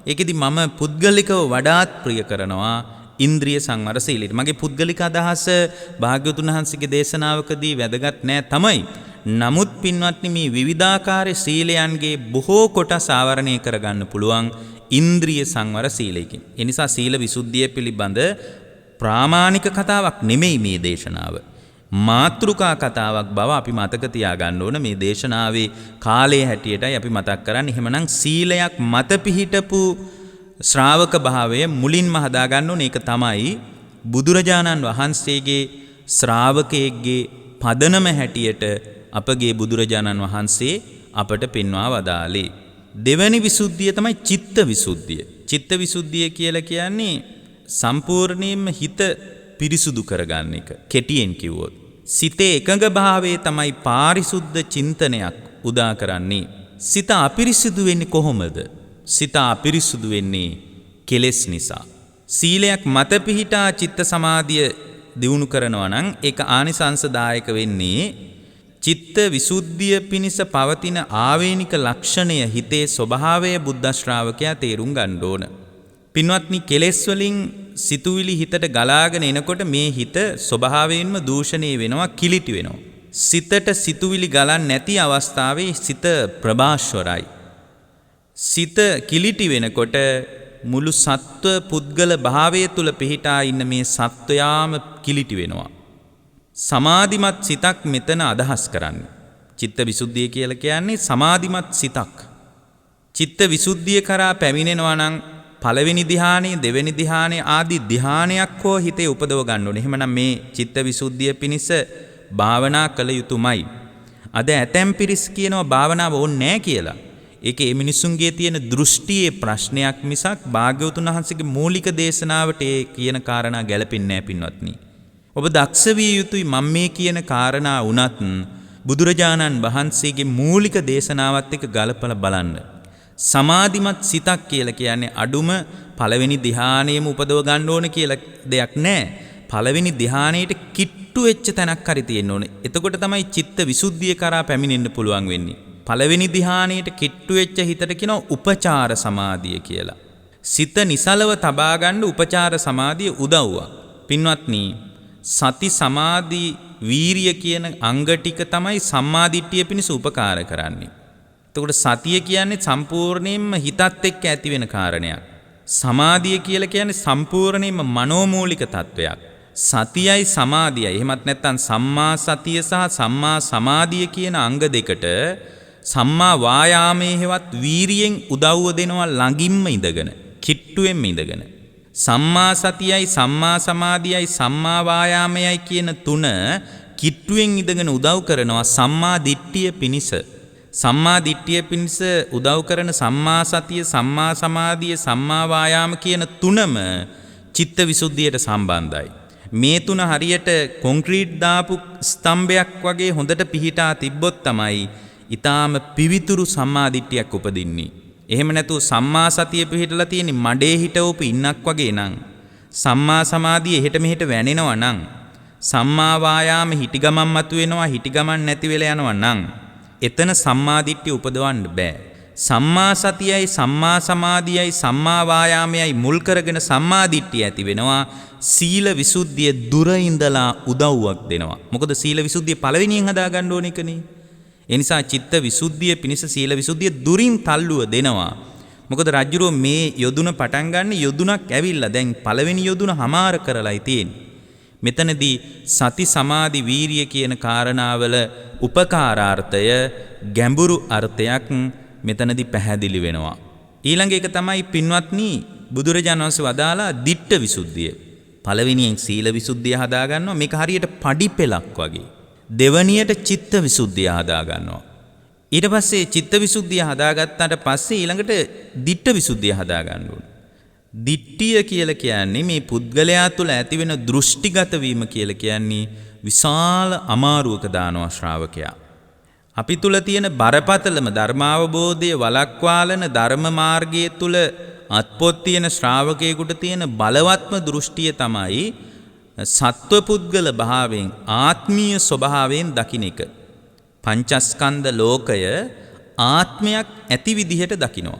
ඒකෙදි මම පුද්ගලිකව වඩාත් ප්‍රිය කරනවා ඉන්ද්‍රිය සංවර සීලයට. මගේ පුද්ගලික අදහස භාග්‍යවතුන් වහන්සේගේ දේශනාවකදී වැදගත් නෑ තමයි. නමුත් පින්වත්නි මේ විවිධාකාර සීලයන්ගේ බොහෝ කොටස් ආවරණය කරගන්න පුළුවන් ඉන්ද්‍රිය සංවර සීලයකින්. ඒ නිසා සීල විසුද්ධිය පිළිබඳ ප්‍රාමාණික කතාවක් නෙමෙයි මේ දේශනාව. මාතෘකා කතාවක් බව අපි මතක තියාගන්න ඕන. මේ දේශනාවේ කාලයේ හැටියටයි අපි මතක් කරන්නේ. එහෙමනම් සීලයක් මත පිහිටපු ශ්‍රාවක භාවය මුලින්ම හදාගන්න ඕනේ. ඒක තමයි බුදුරජාණන් වහන්සේගේ ශ්‍රාවකයෙක්ගේ පදනම හැටියට අපගේ බුදුරජාණන් වහන්සේ අපට පෙන්වා වදාළේ. දෙවැනි විසුද්ධිය තමයි චිත්ත විසුද්ධිය. චිත්ත විසුද්ධිය කියලා කියන්නේ සම්පූර්ණයෙන්ම හිත පිරිසුදු කරගන්න එක. කෙටියෙන් කිව්වොත් සිතේ එකඟ භාවයේ තමයි පාරිසුද්ධ චින්තනයක් උදා කරන්නේ. සිත අපිරිසුදු වෙන්නේ කොහොමද? සිත අපිරිසුදු වෙන්නේ කෙලෙස් නිසා. සීලයක් මත පිහිටා චිත්ත සමාධිය දියුණු කරනවා නම් ඒක ආනිසංසදායක වෙන්නේ චිත්ත විසුද්ධිය පිණිස පවතින ආවේනික ලක්ෂණය හිතේ ස්වභාවය බුද්ධ ශ්‍රාවකයා තේරුම් ගන්න ඕන. පින්වත්නි, කෙලෙස් වලින් සිතුවිලි හිතට ගලාගෙන එනකොට මේ හිත ස්වභාවයෙන්ම දූෂණය වෙනවා, කිලිටි වෙනවා. සිතට සිතුවිලි ගලන්නේ නැති අවස්ථාවේ සිත ප්‍රභාස්වරයි. සිත කිලිටි වෙනකොට මුළු සත්ව පුද්ගල භාවය තුල පිහිටා ඉන්න මේ සත්වයාම කිලිටි වෙනවා. සමාධිමත් සිතක් මෙතන අදහස් කරන්නේ. චිත්ත විසුද්ධිය කියලා කියන්නේ සමාධිමත් සිතක්. චිත්ත විසුද්ධිය කරා පැමිණෙනවා නම් පළවෙනි ධ්‍යානෙ, දෙවෙනි ධ්‍යානෙ ආදී ධ්‍යානයක් හෝ හිතේ උපදව ගන්න ඕනේ. එහෙමනම් මේ චිත්ත විසුද්ධිය පිණිස භාවනා කළ යුතුමයි. අද ඇතැම් පිරිස් කියනවා භාවනාව ඕනේ නැහැ කියලා. ඒක මේ මිනිසුන්ගේ තියෙන දෘෂ්ටියේ ප්‍රශ්නයක් මිසක් භාග්‍යවතුන් වහන්සේගේ මූලික දේශනාවට ඒ කියන කාරණා ගැලපෙන්නේ නැහැ පින්වත්නි. ඔබ දක්ෂ විය යුතුයි මම මේ කියන කාරණා වුණත් බුදුරජාණන් වහන්සේගේ මූලික දේශනාවත් එක්ක ගලපලා බලන්න. සමාධිමත් සිතක් කියලා කියන්නේ අඩුම පළවෙනි ධ්‍යානයේම උපදව ගන්න ඕන කියලා දෙයක් නැහැ. පළවෙනි ධ්‍යානයේට කිට්ටු වෙච්ච තැනක් හරි තියෙන්න ඕනේ. එතකොට තමයි චිත්ත විසුද්ධිය කරා පැමිණෙන්න පුළුවන් වෙන්නේ. පළවෙනි ධ්‍යානයේට කිට්ටු වෙච්ච හිතට කියනවා උපචාර සමාධිය කියලා. සිත නිසලව තබා ගන්න උපචාර සමාධිය උදව්වක්. පින්වත්නි, සති සමාධි වීරිය කියන අංග ටික තමයි සම්මාදිට්ඨිය පිණිස උපකාර කරන්නේ. එතකොට සතිය කියන්නේ සම්පූර්ණයෙන්ම හිතත් එක්ක ඇති වෙන කාරණයක්. සමාධිය කියලා කියන්නේ සම්පූර්ණයෙන්ම මනෝමූලික තත්වයක්. සතියයි සමාධියයි එහෙමත් නැත්නම් සම්මා සතිය සහ සම්මා සමාධිය කියන අංග දෙකට සම්මා වායාමයේ හෙවත් වීරියෙන් උදව්ව දෙනවා ළඟින්ම ඉඳගෙන, කිට්ටුවෙන්ම ඉඳගෙන. සම්මා සතියයි සම්මා සමාධියයි සම්මා වායාමයයි කියන තුන කිට්ටුවෙන් ඉඳගෙන උදව් කරනවා සම්මා දිට්ඨිය පිණිස. සම්මා දිට්ඨිය පිණිස උදව් කරන සම්මා සතිය, සම්මා සමාධිය, සම්මා වායාම කියන තුනම චිත්ත විසුද්ධියට සම්බන්ධයි. මේ තුන හරියට කොන්ක්‍රීට් දාපු ස්තම්භයක් වගේ හොඳට පිහිටා තිබ්බොත් තමයි ඊටාම පිවිතුරු සම්මාදිට්ඨියක් උපදින්නේ. එහෙම නැතුව සම්මා සතිය පිහිටලා තියෙන මඩේ හිටවපු ඉන්නක් වගේ නම් සම්මා සමාධිය එහෙට මෙහෙට වැනෙනවා නම් සම්මා වායාම හිටි ගමන් මතු වෙනවා හිටි ගමන් නැති වෙලා යනවා නම් එතන සම්මාදිට්ඨිය උපදවන්න බෑ. සම්මා සතියයි සම්මා සමාධියයි සම්මා වායාමයයි මුල් කරගෙන සම්මාදිට්ඨිය ඇති වෙනවා. සීල විසුද්ධිය දුර ඉඳලා උදව්වක් දෙනවා. මොකද සීල විසුද්ධිය පළවෙනියෙන් හදා ගන්න ඕන එකනේ. ඒ නිසා චිත්ත විසුද්ධිය පිණිස සීල විසුද්ධිය දුරින් තල්ලුව දෙනවා. මොකද රජුරෝ මේ යොදුන පටන් ගන්න යොදුනක් ඇවිල්ලා දැන් පළවෙනි යොදුන හමාර කරලායි තියෙන්නේ. මෙතනදී සති සමාධි වීරිය කියන කාරණාවල උපකාරාර්ථය ගැඹුරු අර්ථයක් මෙතනදී පැහැදිලි වෙනවා. ඊළඟ එක තමයි පින්වත්නි බුදුරජාණන් වහන්සේ වදාලා දිට්ඨ විසුද්ධිය. පළවෙනියෙන් සීල විසුද්ධිය හදා ගන්නවා. මේක හරියට පඩිපෙලක් වගේ. දෙවනියට චිත්ත විසුද්ධිය හදා ගන්නවා. ඊට පස්සේ චිත්ත විසුද්ධිය හදාගත්තාට පස්සේ ඊළඟට දිට්ඨ විසුද්ධිය හදා ගන්න ඕනේ. දිට්ඨිය කියලා කියන්නේ මේ පුද්ගලයා තුළ ඇතිවෙන දෘෂ්ටිගත වීම කියලා කියන්නේ විශාල අමාරුවක දානවා ශ්‍රාවකයා. අපි තුල තියෙන බරපතලම ධර්මාවබෝධය වළක්වාලන ධර්ම මාර්ගයේ තුල අත්පොත් තියෙන ශ්‍රාවකයෙකුට තියෙන බලවත්ම දෘෂ්ටිය තමයි සත්ව පුද්ගල භාවයෙන් ආත්මීය ස්වභාවයෙන් දකින්න එක. පංචස්කන්ධ ලෝකය ආත්මයක් ඇති විදිහට දකිනවා.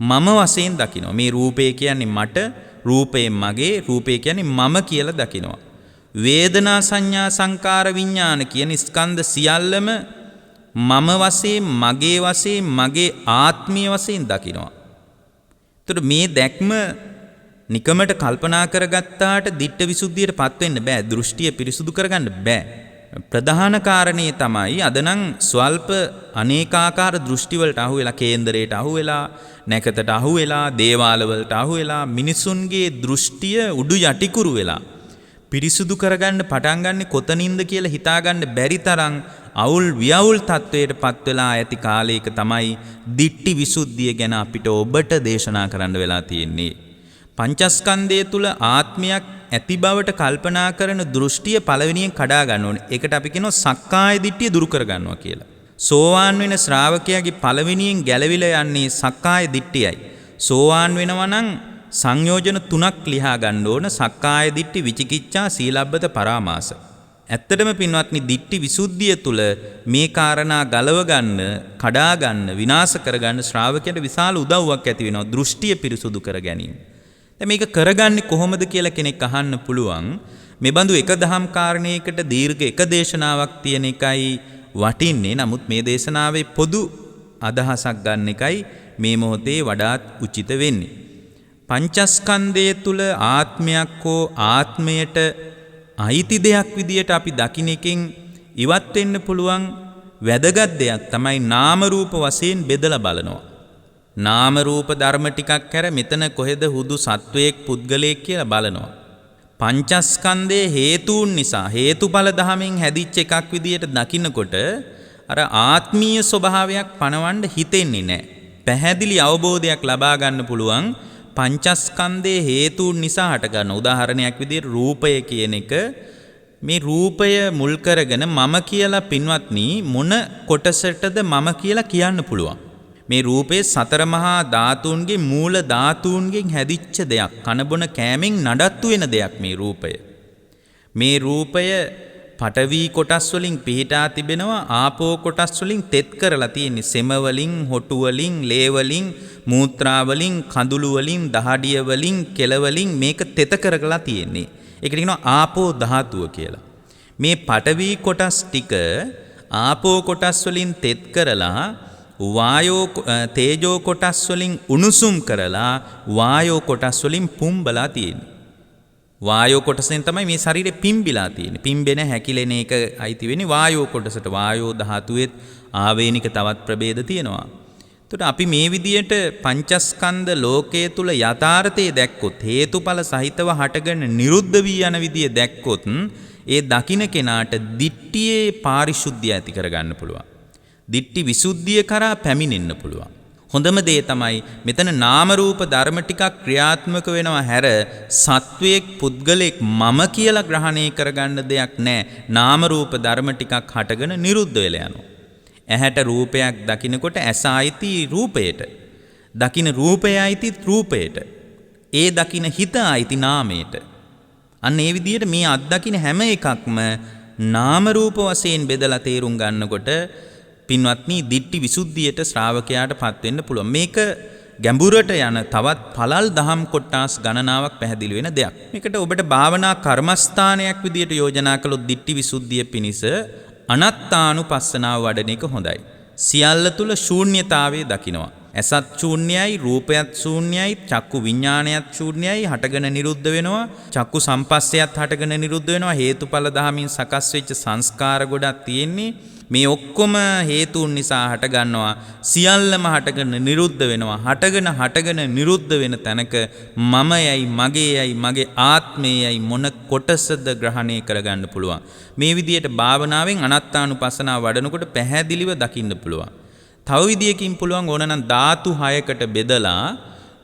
මම වශයෙන් දකිනවා. මේ රූපය කියන්නේ මට, රූපය මගේ, රූපය කියන්නේ මම කියලා දකිනවා. වේදනා සංඥා සංකාර විඥාන කියන ස්කන්ධ සියල්ලම මම වශයෙන්, මගේ වශයෙන්, මගේ ආත්මීය වශයෙන් දකිනවා. එතකොට මේ දැක්ම නිකමට කල්පනා කරගත්තාට දිට්ඨ විසුද්ධියට පත් වෙන්න බෑ. දෘෂ්ටිය පිරිසුදු කරගන්න බෑ. ප්‍රධාන කාරණේ තමයි අද නම් ස්වල්ප අනේකාකාර දෘෂ්ටි වලට අහු වෙලා, කේන්දරයට අහු වෙලා, නැකතට අහු වෙලා, දේවාල වලට අහු වෙලා, මිනිසුන්ගේ දෘෂ්ටිය උඩු යටිකුරු වෙලා පිරිසුදු කරගන්න පටන් ගන්න කොතනින්ද කියලා හිතාගන්න බැරි තරම් අවුල් වියවුල් තත්වයට පත් වෙලා ඇති කාලයක තමයි දිට්ඨි විසුද්ධිය ගැන අපිට ඔබට දේශනා කරන්න වෙලා තියෙන්නේ. පංචස්කන්ධය තුල ආත්මයක් ඇති බවට කල්පනා කරන දෘෂ්ටිය පළවෙනියෙන් කඩා ගන්න ඕනේ. ඒකට අපි කියනවා සක්කාය දිට්ඨිය දුරු කර ගන්නවා කියලා. සෝවාන් වෙන ශ්‍රාවකයාගේ පළවෙනියෙන් ගැලවිලා යන්නේ සක්කාය දිට්ඨියයි. සෝවාන් වෙනවා නම් සංයෝජන 3ක් ලියා ගන්න ඕන. සක්කාය දිට්ඨි, විචිකිච්ඡා, සීලබ්බත, පරාමාස. ඇත්තටම පින්වත්නි දිට්ඨි විසුද්ධිය තුල මේ කාරණා ගලව ගන්න, කඩා ගන්න, විනාශ කර ගන්න ශ්‍රාවකයට විශාල උදව්වක් ඇති වෙනවා. දෘෂ්ටිය පිරිසුදු කර ගැනීම. දැන් මේක කරගන්නේ කොහොමද කියලා කෙනෙක් අහන්න පුළුවන්. මේ බඳු එක දහම් කාරණයකට දීර්ඝ එක දේශනාවක් තියෙන එකයි වටින්නේ. නමුත් මේ දේශනාවේ පොදු අදහසක් ගන්න එකයි මේ මොහොතේ වඩාත් උචිත වෙන්නේ. පංචස්කන්ධය තුල ආත්මයක් හෝ ආත්මයට අයිති දෙයක් විදියට අපි දකින්න එකෙන් ඉවත් වෙන්න පුළුවන් වැදගත් දෙයක් තමයි නාම රූප වශයෙන් බෙදලා බලනවා. නාම රූප ධර්ම ටිකක් කර මෙතන කොහෙද හුදු සත්වයක් පුද්ගලයෙක් කියලා බලනවා. පංචස්කන්ධයේ හේතුන් නිසා හේතුඵල ධමයෙන් හැදිච්ච එකක් විදියට දකින්නකොට අර ආත්මීය ස්වභාවයක් පණවන්න හිතෙන්නේ නැහැ. පැහැදිලි අවබෝධයක් ලබා ගන්න පුළුවන් පංචස්කන්ධයේ හේතුන් නිසා හටගන්න. උදාහරණයක් විදියට රූපය කියන එක, මේ රූපය මුල් කරගෙන මම කියලා පින්වත්නි මොන කොටසටද මම කියලා කියන්න පුළුවන්. මේ රූපේ සතර මහා ධාතුන්ගේ මූල ධාතුන්ගෙන් හැදිච්ච දෙයක්. කනබොන කෑමෙන් නඩත්තු වෙන දෙයක් මේ රූපය. මේ රූපය පඨවි කොටස් වලින් පිහිටා තිබෙනවා. ආපෝ කොටස් වලින් තෙත් කරලා තියෙන්නේ. සෙම වලින්, හොටු වලින්, ලේ වලින්, මූත්‍රා වලින්, කඳුළු වලින්, දහඩිය වලින්, කෙල වලින් මේක තෙත කරලා තියෙන්නේ. ඒකට කියනවා ආපෝ ධාතුව කියලා. මේ පඨවි කොටස් ටික ආපෝ කොටස් වලින් තෙත් කරලා වායෝ තේජෝ කොටස් වලින් උණුසුම් කරලා වායෝ කොටස් වලින් පුම්බලා තියෙන්නේ. වායෝ කොටසෙන් තමයි මේ ශරීරෙ පිම්බිලා තියෙන්නේ. පිම්බෙන හැකිලෙන එක අයිති වෙන්නේ වායෝ කොටසට. වායෝ ධාතුවෙත් ආවේනික තවත් ප්‍රභේද තියෙනවා. එතකොට අපි මේ විදියට පංචස්කන්ධ ලෝකයේ තුල යථාර්ථය දැක්කොත්, හේතුඵල සහිතව හටගෙන නිරුද්ධ වී යන විදිය දැක්කොත්, ඒ දකින්න කෙනාට දිට්ඨියේ පාරිශුද්ධිය ඇති කරගන්න පුළුවන්. දිට්ඨි විසුද්ධිය කරා පැමිණෙන්න පුළුවන්. හොඳම දේ තමයි මෙතන නාම රූප ධර්ම ටිකක් ක්‍රියාත්මක වෙනවා හැර සත්වයක් පුද්ගලෙක් මම කියලා ග්‍රහණය කරගන්න දෙයක් නැහැ. නාම රූප ධර්ම ටිකක් හටගෙන නිරුද්ධ වෙලා යනවා. ඇහැට රූපයක් දකිනකොට ඇස ආйти රූපයට. දකින රූපය ආйти රූපයට. ඒ දකින හිත ආйти නාමයට. අන්න ඒ විදිහට මේ අත්දකින හැම එකක්ම නාම රූප වශයෙන් බෙදලා තේරුම් ගන්නකොට පින්වත්නි දිට්ඨි විසුද්ධියට ශ්‍රාවකයාටපත් වෙන්න පුළුවන්. මේක ගැඹුරට යන තවත් පළල් දහම් කොටස් ගණනාවක් පැහැදිලි වෙන දෙයක්. මේකට ඔබට භාවනා කර්මස්ථානයක් විදියට යෝජනා කළොත් දිට්ඨි විසුද්ධිය පිණිස අනත්තානුපස්සනාව වඩන එක හොඳයි. සියල්ල තුල ශූන්‍යතාවය දකිනවා. ඇසත් ශූන්‍යයි, රූපයත් ශූන්‍යයි, චක්කු විඥානයත් ශූන්‍යයි, හටගෙන නිරුද්ධ වෙනවා. චක්කු සම්පස්සයත් හටගෙන නිරුද්ධ වෙනවා. හේතුඵල ධහමින් සකස් වෙච්ච සංස්කාර ගොඩක් තියෙන්නේ. මේ ඔක්කොම හේතුන් නිසා හට ගන්නවා. සියල්ලම හටගෙන නිරුද්ධ වෙනවා. හටගෙන නිරුද්ධ වෙන තැනක මමයයි, මගේයයි, මගේ ආත්මයයි මොන කොටසද ග්‍රහණය කරගන්න පුළුවන්. මේ විදියට භාවනාවෙන් අනත්තානුපස්සනාව වඩනකොට පැහැදිලිව දකින්න පුළුවන්. තව විදියකින් පුළුවන් ඕනනම් ධාතු 6කට බෙදලා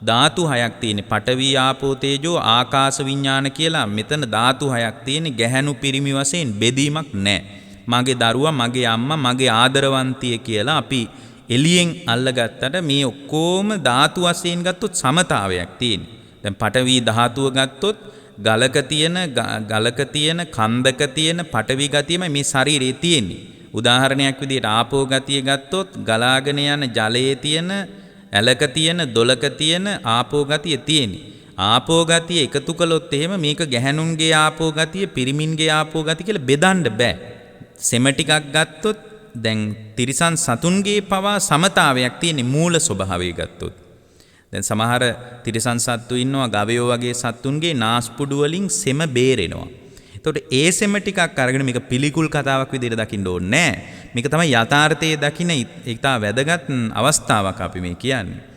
ධාතු 6ක් තියෙන පඨවි ආපෝ තේජෝ ආකාශ විඥාන කියලා මෙතන ධාතු 6ක් තියෙන ගැහැණු පිරිමි වශයෙන් බෙදීමක් නැහැ. මගේ දරුවා, මගේ අම්මා, මගේ ආදරවන්තිය කියලා අපි එළියෙන් අල්ලගත්තට මේ ඔක්කොම ධාතු වශයෙන් ගත්තොත් සමතාවයක් තියෙනවා. දැන් පඨවි ධාතුව ගත්තොත් ගලක තියෙන කන්දක තියෙන පඨවි ගතියමයි මේ ශරීරයේ තියෙන්නේ. උදාහරණයක් විදිහට ආපෝ ගතිය ගත්තොත් ගලාගෙන යන ජලයේ තියෙන ඇලක තියෙන දොලක තියෙන ආපෝ ගතිය තියෙන්නේ. ආපෝ ගතිය එකතු කළොත් එහෙම මේක ගැහැණුන්ගේ ආපෝ ගතිය, පිරිමින්ගේ ආපෝ ගතිය කියලා බෙදන්න බෑ. සෙම ටිකක් ගත්තොත් දැන් තිරිසන් සතුන්ගේ පවා සමතාවයක් තියෙන මූල ස්වභාවය ගත්තොත්. දැන් සමහර තිරිසන් සත්තු ඉන්නවා ගවයෝ වගේ සත්තුන්ගේ නාස්පුඩු වලින් සෙම බේරෙනවා. එතකොට ඒ සෙම ටිකක් අරගෙන මේක පිළිකුල් කතාවක් විදිහට දකින්න ඕනේ නෑ. මේක තමයි යථාර්ථයේ දකින්න ඒකතා වැදගත් අවස්ථාවක් අපි මේ කියන්නේ.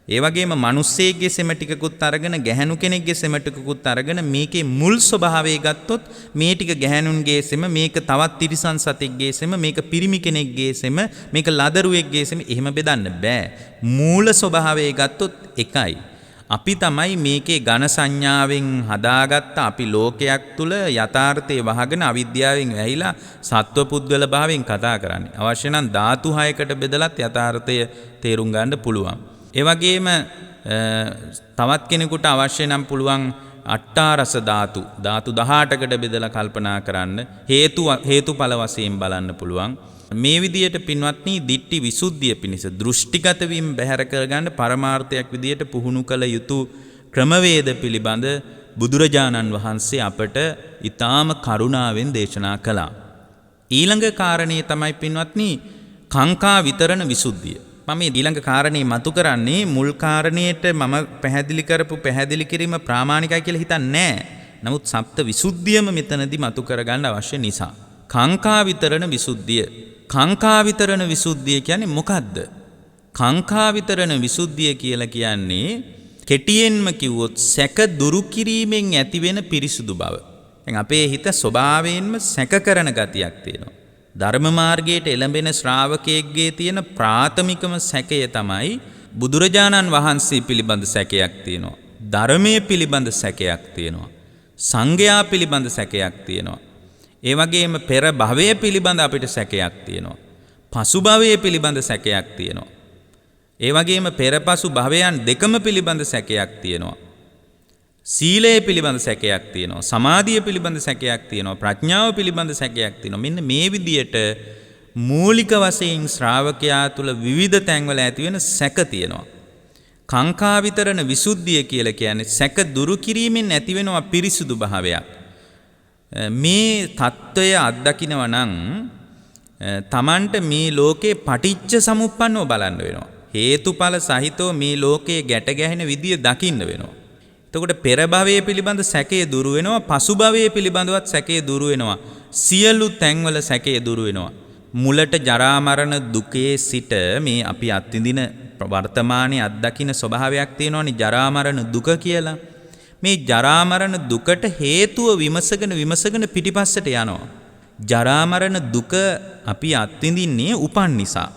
ඒ වගේම මිනිස්සෙක්ගේ සෙම ටිකකුත් අරගෙන ගැහැණු කෙනෙක්ගේ සෙම ටිකකුත් අරගෙන මේකේ මුල් ස්වභාවය ගත්තොත් මේ ටික ගැහැණුන්ගේ සෙම, මේක තවත් තිරිසන් සතෙක්ගේ සෙම, මේක පිරිමි කෙනෙක්ගේ සෙම, මේක ලදරුවෙක්ගේ සෙම එහෙම බෙදන්න බෑ. මූල ස්වභාවය ගත්තොත් එකයි. අපි තමයි මේකේ ඝන සංඥාවෙන් හදාගත්ත අපි ලෝකයක් තුල යථාර්ථයේ වහගෙන අවිද්‍යාවෙන් වැහිලා සත්ව පුද්ගල භාවයෙන් කතා කරන්නේ. අවශ්‍ය නම් ධාතු 6කට බෙදලත් යථාර්ථය තේරුම් ගන්න පුළුවන්. ඒ වගේම තවත් කෙනෙකුට අවශ්‍ය නම් පුළුවන් අට්ඨාරස ධාතු 18කට බෙදලා කල්පනා කරන්න, හේතුඵල වශයෙන් බලන්න පුළුවන්. මේ විදියට පින්වත්නි දිට්ඨි විසුද්ධිය පිණිස දෘෂ්ටිගත වීම බැහැර කරගන්න පරමාර්ථයක් විදියට පුහුණු කළ යුතු ක්‍රමවේද පිළිබඳ බුදුරජාණන් වහන්සේ අපට ඊටාම කරුණාවෙන් දේශනා කළා. ඊළඟ කාරණේ තමයි පින්වත්නි කාංකා විතරණ විසුද්ධිය. මම මේ ඊළඟ කාරණේ මතු කරන්නේ මුල් කාරණේට මම පැහැදිලි කිරීම ප්‍රාමාණිකයි කියලා හිතන්නේ නැහැ. නමුත් සප්ත විසුද්ධියම මෙතනදී මතු කරගන්න අවශ්‍ය නිසා. කාංකා විතරණ විසුද්ධිය. කාංකා විතරණ විසුද්ධිය කියන්නේ මොකද්ද? කාංකා විතරණ විසුද්ධිය කියලා කියන්නේ කෙටියෙන්ම කිව්වොත් සැක දුරු කිරීමෙන් ඇතිවෙන පිරිසුදු බව. දැන් අපේ හිත ස්වභාවයෙන්ම සැක කරන ගතියක් තියෙනවා. ධර්ම මාර්ගයට එළඹෙන ශ්‍රාවකයෙක්ගේ තියෙන ප්‍රාථමිකම සැකය තමයි බුදුරජාණන් වහන්සේ පිළිබඳ සැකයක් තියෙනවා. ධර්මයේ පිළිබඳ සැකයක් තියෙනවා. සංඝයා පිළිබඳ සැකයක් තියෙනවා. ඒ වගේම පෙර භවය පිළිබඳ අපිට සැකයක් තියෙනවා. පසු භවය පිළිබඳ සැකයක් තියෙනවා. ඒ වගේම පෙරපසු භවයන් දෙකම පිළිබඳ සැකයක් තියෙනවා. සීලය පිළිබඳ සැකයක් තියෙනවා. සමාධිය පිළිබඳ සැකයක් තියෙනවා. ප්‍රඥාව පිළිබඳ සැකයක් තියෙනවා. මෙන්න මේ විදියට මූලික වශයෙන් ශ්‍රාවකයා තුළ විවිධ තැන්වල ඇති වෙන සැක තියෙනවා. කාංකා විතරණ විසුද්ධිය කියලා කියන්නේ සැක දුරු කිරීමෙන් ඇති වෙනවා පිරිසුදු භාවයක්. මේ తত্ত্বය අත්දකිනවා නම් තමන්ට මේ ලෝකේ පටිච්ච සමුප්පන්නව බලන්න වෙනවා. හේතුඵල සහිතව මේ ලෝකයේ ගැට ගැහෙන විදිය දකින්න වෙනවා. එතකොට පෙර භවයේ පිළිබඳ සැකය දුරු වෙනවා, පසු භවයේ පිළිබඳවත් සැකය දුරු වෙනවා. සියලු තැන්වල සැකය දුරු වෙනවා. මුලට ජරා මරණ දුකේ සිට මේ අපි අත්විඳින වර්තමානයේ අත්දකින්න ස්වභාවයක් තියෙනවනේ ජරා මරණ දුක කියලා. මේ ජරා මරණ දුකට හේතුව විමසගෙන පිටිපස්සට යනවා. ජරා මරණ දුක අපි අත්විඳින්නේ උපන් නිසා.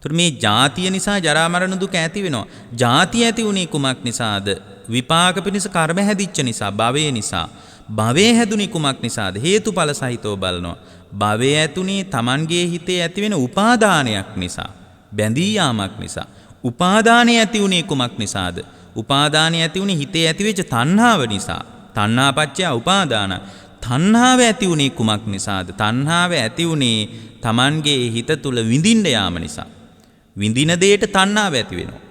ඒතර මේ ජාතිය නිසා ජරා මරණ දුක ඇති වෙනවා. ජාතිය ඇති උනේ කුමක් නිසාද? විපාක පිණිස කර්ම හැදිච්ච නිසා, භවය නිසා. භවය හැදුනේ කුමක් නිසාද? හේතුඵල සහිතව බලනවා. භවය ඇතුනේ Tamanගේ හිතේ ඇති වෙන උපාදානයක් නිසා, බැඳී යාමක් නිසා. උපාදානය ඇති උනේ කුමක් නිසාද? උපාදානය ඇති උනේ හිතේ ඇතිවෙච්ච තණ්හාව නිසා. තණ්හාපච්චය උපාදාන. තණ්හාව ඇති උනේ කුමක් නිසාද? තණ්හාව ඇති උනේ Tamanගේ හිත තුල විඳින්න යාම නිසා. විඳින දෙයට තණ්හාව ඇති වෙනවා.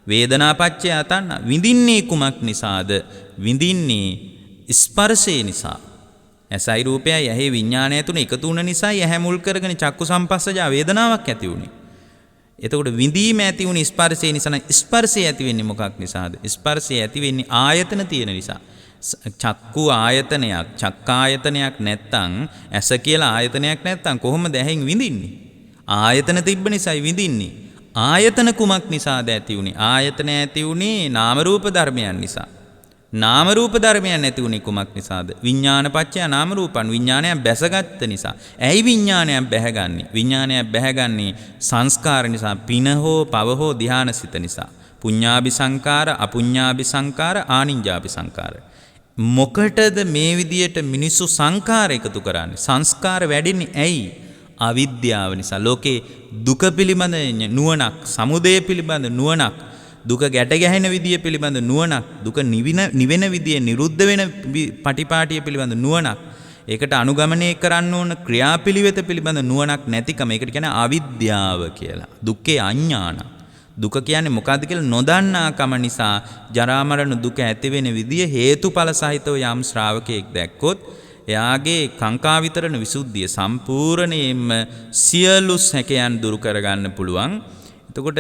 වේදනාපච්චය තණ්හා. විඳින්නේ කුමක් නිසාද? විඳින්නේ ස්පර්ශය නිසා. ඇසයි රූපයයි ඇහි විඥානය තුන එකතු වුණ නිසා ඇහැ මුල් කරගෙන චක්කු සම්පස්සජා වේදනාවක් ඇති වුනේ. එතකොට විඳීම ඇති වුනේ ස්පර්ශය නිසා. ස්පර්ශය ඇති වෙන්නේ මොකක් නිසාද? ස්පර්ශය ඇති වෙන්නේ ආයතන තියෙන නිසා. චක්කු ආයතනයක්, චක්කායතනයක් නැත්තම්, ඇස කියලා ආයතනයක් නැත්තම් කොහොමද ඇහෙන් විඳින්නේ? ආයතන තිබ්බ නිසායි විඳින්නේ. ආයතන කුමක් නිසාද ඇති වුනේ? ආයතන ඇති වුනේ නාම රූප ධර්මයන් නිසා. නාම රූප ධර්මයන් ඇති වුනේ කුමක් නිසාද? විඥානපච්චය නාම රූපං. විඥානයක් බැසගත්ත නිසා. ඇයි විඥානයක් බැහැගන්නේ? විඥානයක් බැහැගන්නේ සංස්කාර නිසා. පින හෝ පව හෝ ධානසිත නිසා. පුඤ්ඤාභි සංකාර, අපුඤ්ඤාභි සංකාර, ආනිඤ්ඤාභි සංකාර. මොකටද මේ විදියට මිනිස්සු සංකාර එකතු කරන්නේ? සංස්කාර වැඩින්නේ ඇයි? අවිද්‍යාව නිසා. ලෝකේ දුක පිළිබඳ නුවණක්, සමුදය පිළිබඳ නුවණක්, දුක ගැට ගැහෙන විදිය පිළිබඳ නුවණක්, දුක නිවෙන විදිය, නිරුද්ධ වෙන පටිපාටිය පිළිබඳ නුවණක්, ඒකට අනුගමනය කරන්න ඕන ක්‍රියාපිළිවෙත පිළිබඳ නුවණක් නැතිකම. ඒකට කියන්නේ අවිද්‍යාව කියලා. දුක්ඛේ අඥාන. දුක කියන්නේ මොකද්ද කියලා නොදන්නාකම නිසා ජරා මරණ දුක ඇති වෙන විදිය හේතුඵල සහිතව යම් ශ්‍රාවකයෙක් දැක්කොත් එයාගේ කාංකා විතරණ විසුද්ධිය සම්පූර්ණයෙන්ම සියලු සැකයන් දුරු කරගන්න පුළුවන්. එතකොට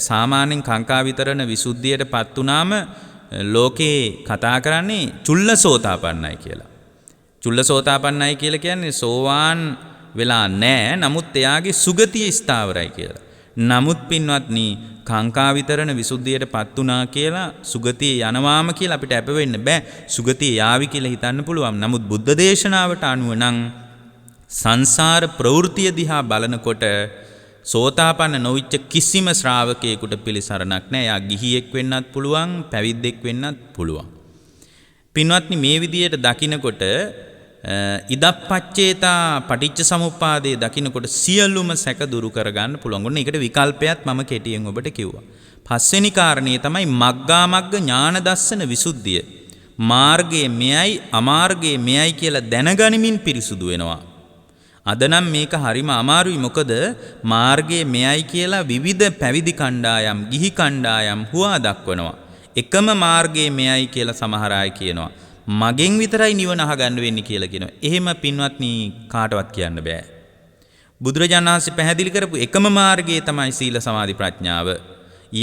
සාමාන්‍යයෙන් කාංකා විතරණ විසුද්ධියටපත් වුනාම ලෝකේ කතා කරන්නේ චුල්ලසෝතාපන්නයි කියලා. චුල්ලසෝතාපන්නයි කියලා කියන්නේ සෝවාන් වෙලා නැහැ. නමුත් එයාගේ සුගතිය ස්ථාවරයි කියලා. නමුත් පින්වත්නි, කාංකා විතරණ විසුද්ධියටපත් වුණා කියලා සුගතිය යනවාම කියලා අපිට අප වෙන්න බෑ. සුගතිය යාවි කියලා හිතන්න පුළුවන්. නමුත් බුද්ධ දේශනාවට අනුව නම් සංසාර ප්‍රවෘත්තිය දිහා බලනකොට සෝතාපන්න නොවිච්ච කිසිම ශ්‍රාවකයෙකුට පිළිසරණක් නැහැ. එයා ගිහියෙක් වෙන්නත් පුළුවන්, පැවිද්දෙක් වෙන්නත් පුළුවන්. පින්වත්නි, මේ විදියට දකිනකොට ඉදප්පච්චේතා පටිච්ච සමුප්පාදේ දකින්නකොට සියලුම සැක දුරු කරගන්න පුළුවන්. ඔන්න ඒකට විකල්පයක් මම කෙටියෙන් ඔබට කිව්වා. පස්වෙනි කාරණේ තමයි මග්ගා මග්ග ඥාන දස්සන විසුද්ධිය. මාර්ගයේ මෙයයි අමාර්ගයේ මෙයයි කියලා දැනගනිමින් පිරිසුදු වෙනවා. අද නම් මේක හරිම අමාරුයි. මොකද මාර්ගයේ මෙයයි කියලා විවිධ පැවිදි කණ්ඩායම්, ගිහි කණ්ඩායම් හුවා දක්වනවා. එකම මාර්ගයේ මෙයයි කියලා සමහර අය කියනවා. මගෙන් විතරයි නිවන අහගන්න වෙන්නේ කියලා කියනවා. එහෙම පින්වත්නි කාටවත් කියන්න බෑ. බුදුරජාණන් වහන්සේ පැහැදිලි කරපු එකම මාර්ගය තමයි සීල සමාධි ප්‍රඥාව.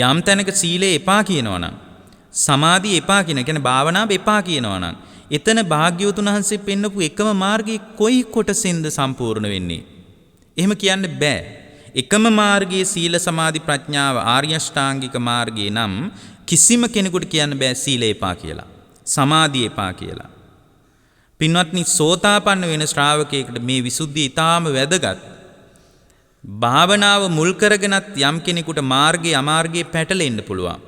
යම් තැනක සීලය එපා කියනවනම්, සමාධිය එපා කියන්නේ භාවනාව එපා කියනවනම්, එතන භාග්‍යවතුන් වහන්සේ පෙන්නපු එකම මාර්ගයේ කොයි කොටසින්ද සම්පූර්ණ වෙන්නේ? එහෙම කියන්න බෑ. එකම මාර්ගයේ සීල සමාධි ප්‍රඥාව ආර්ය අෂ්ටාංගික මාර්ගය නම් කිසිම කෙනෙකුට කියන්න බෑ සීලය එපා කියලා, සමාධිය එපා කියලා. පින්වත්නි, සෝතාපන්න වෙන ශ්‍රාවකයෙකුට මේ විසුද්ධිය ඊටාම වැදගත්. භාවනාව මුල් කරගෙනත් යම් කෙනෙකුට මාර්ගයේ අමාර්ගයේ පැටලෙන්න පුළුවන්.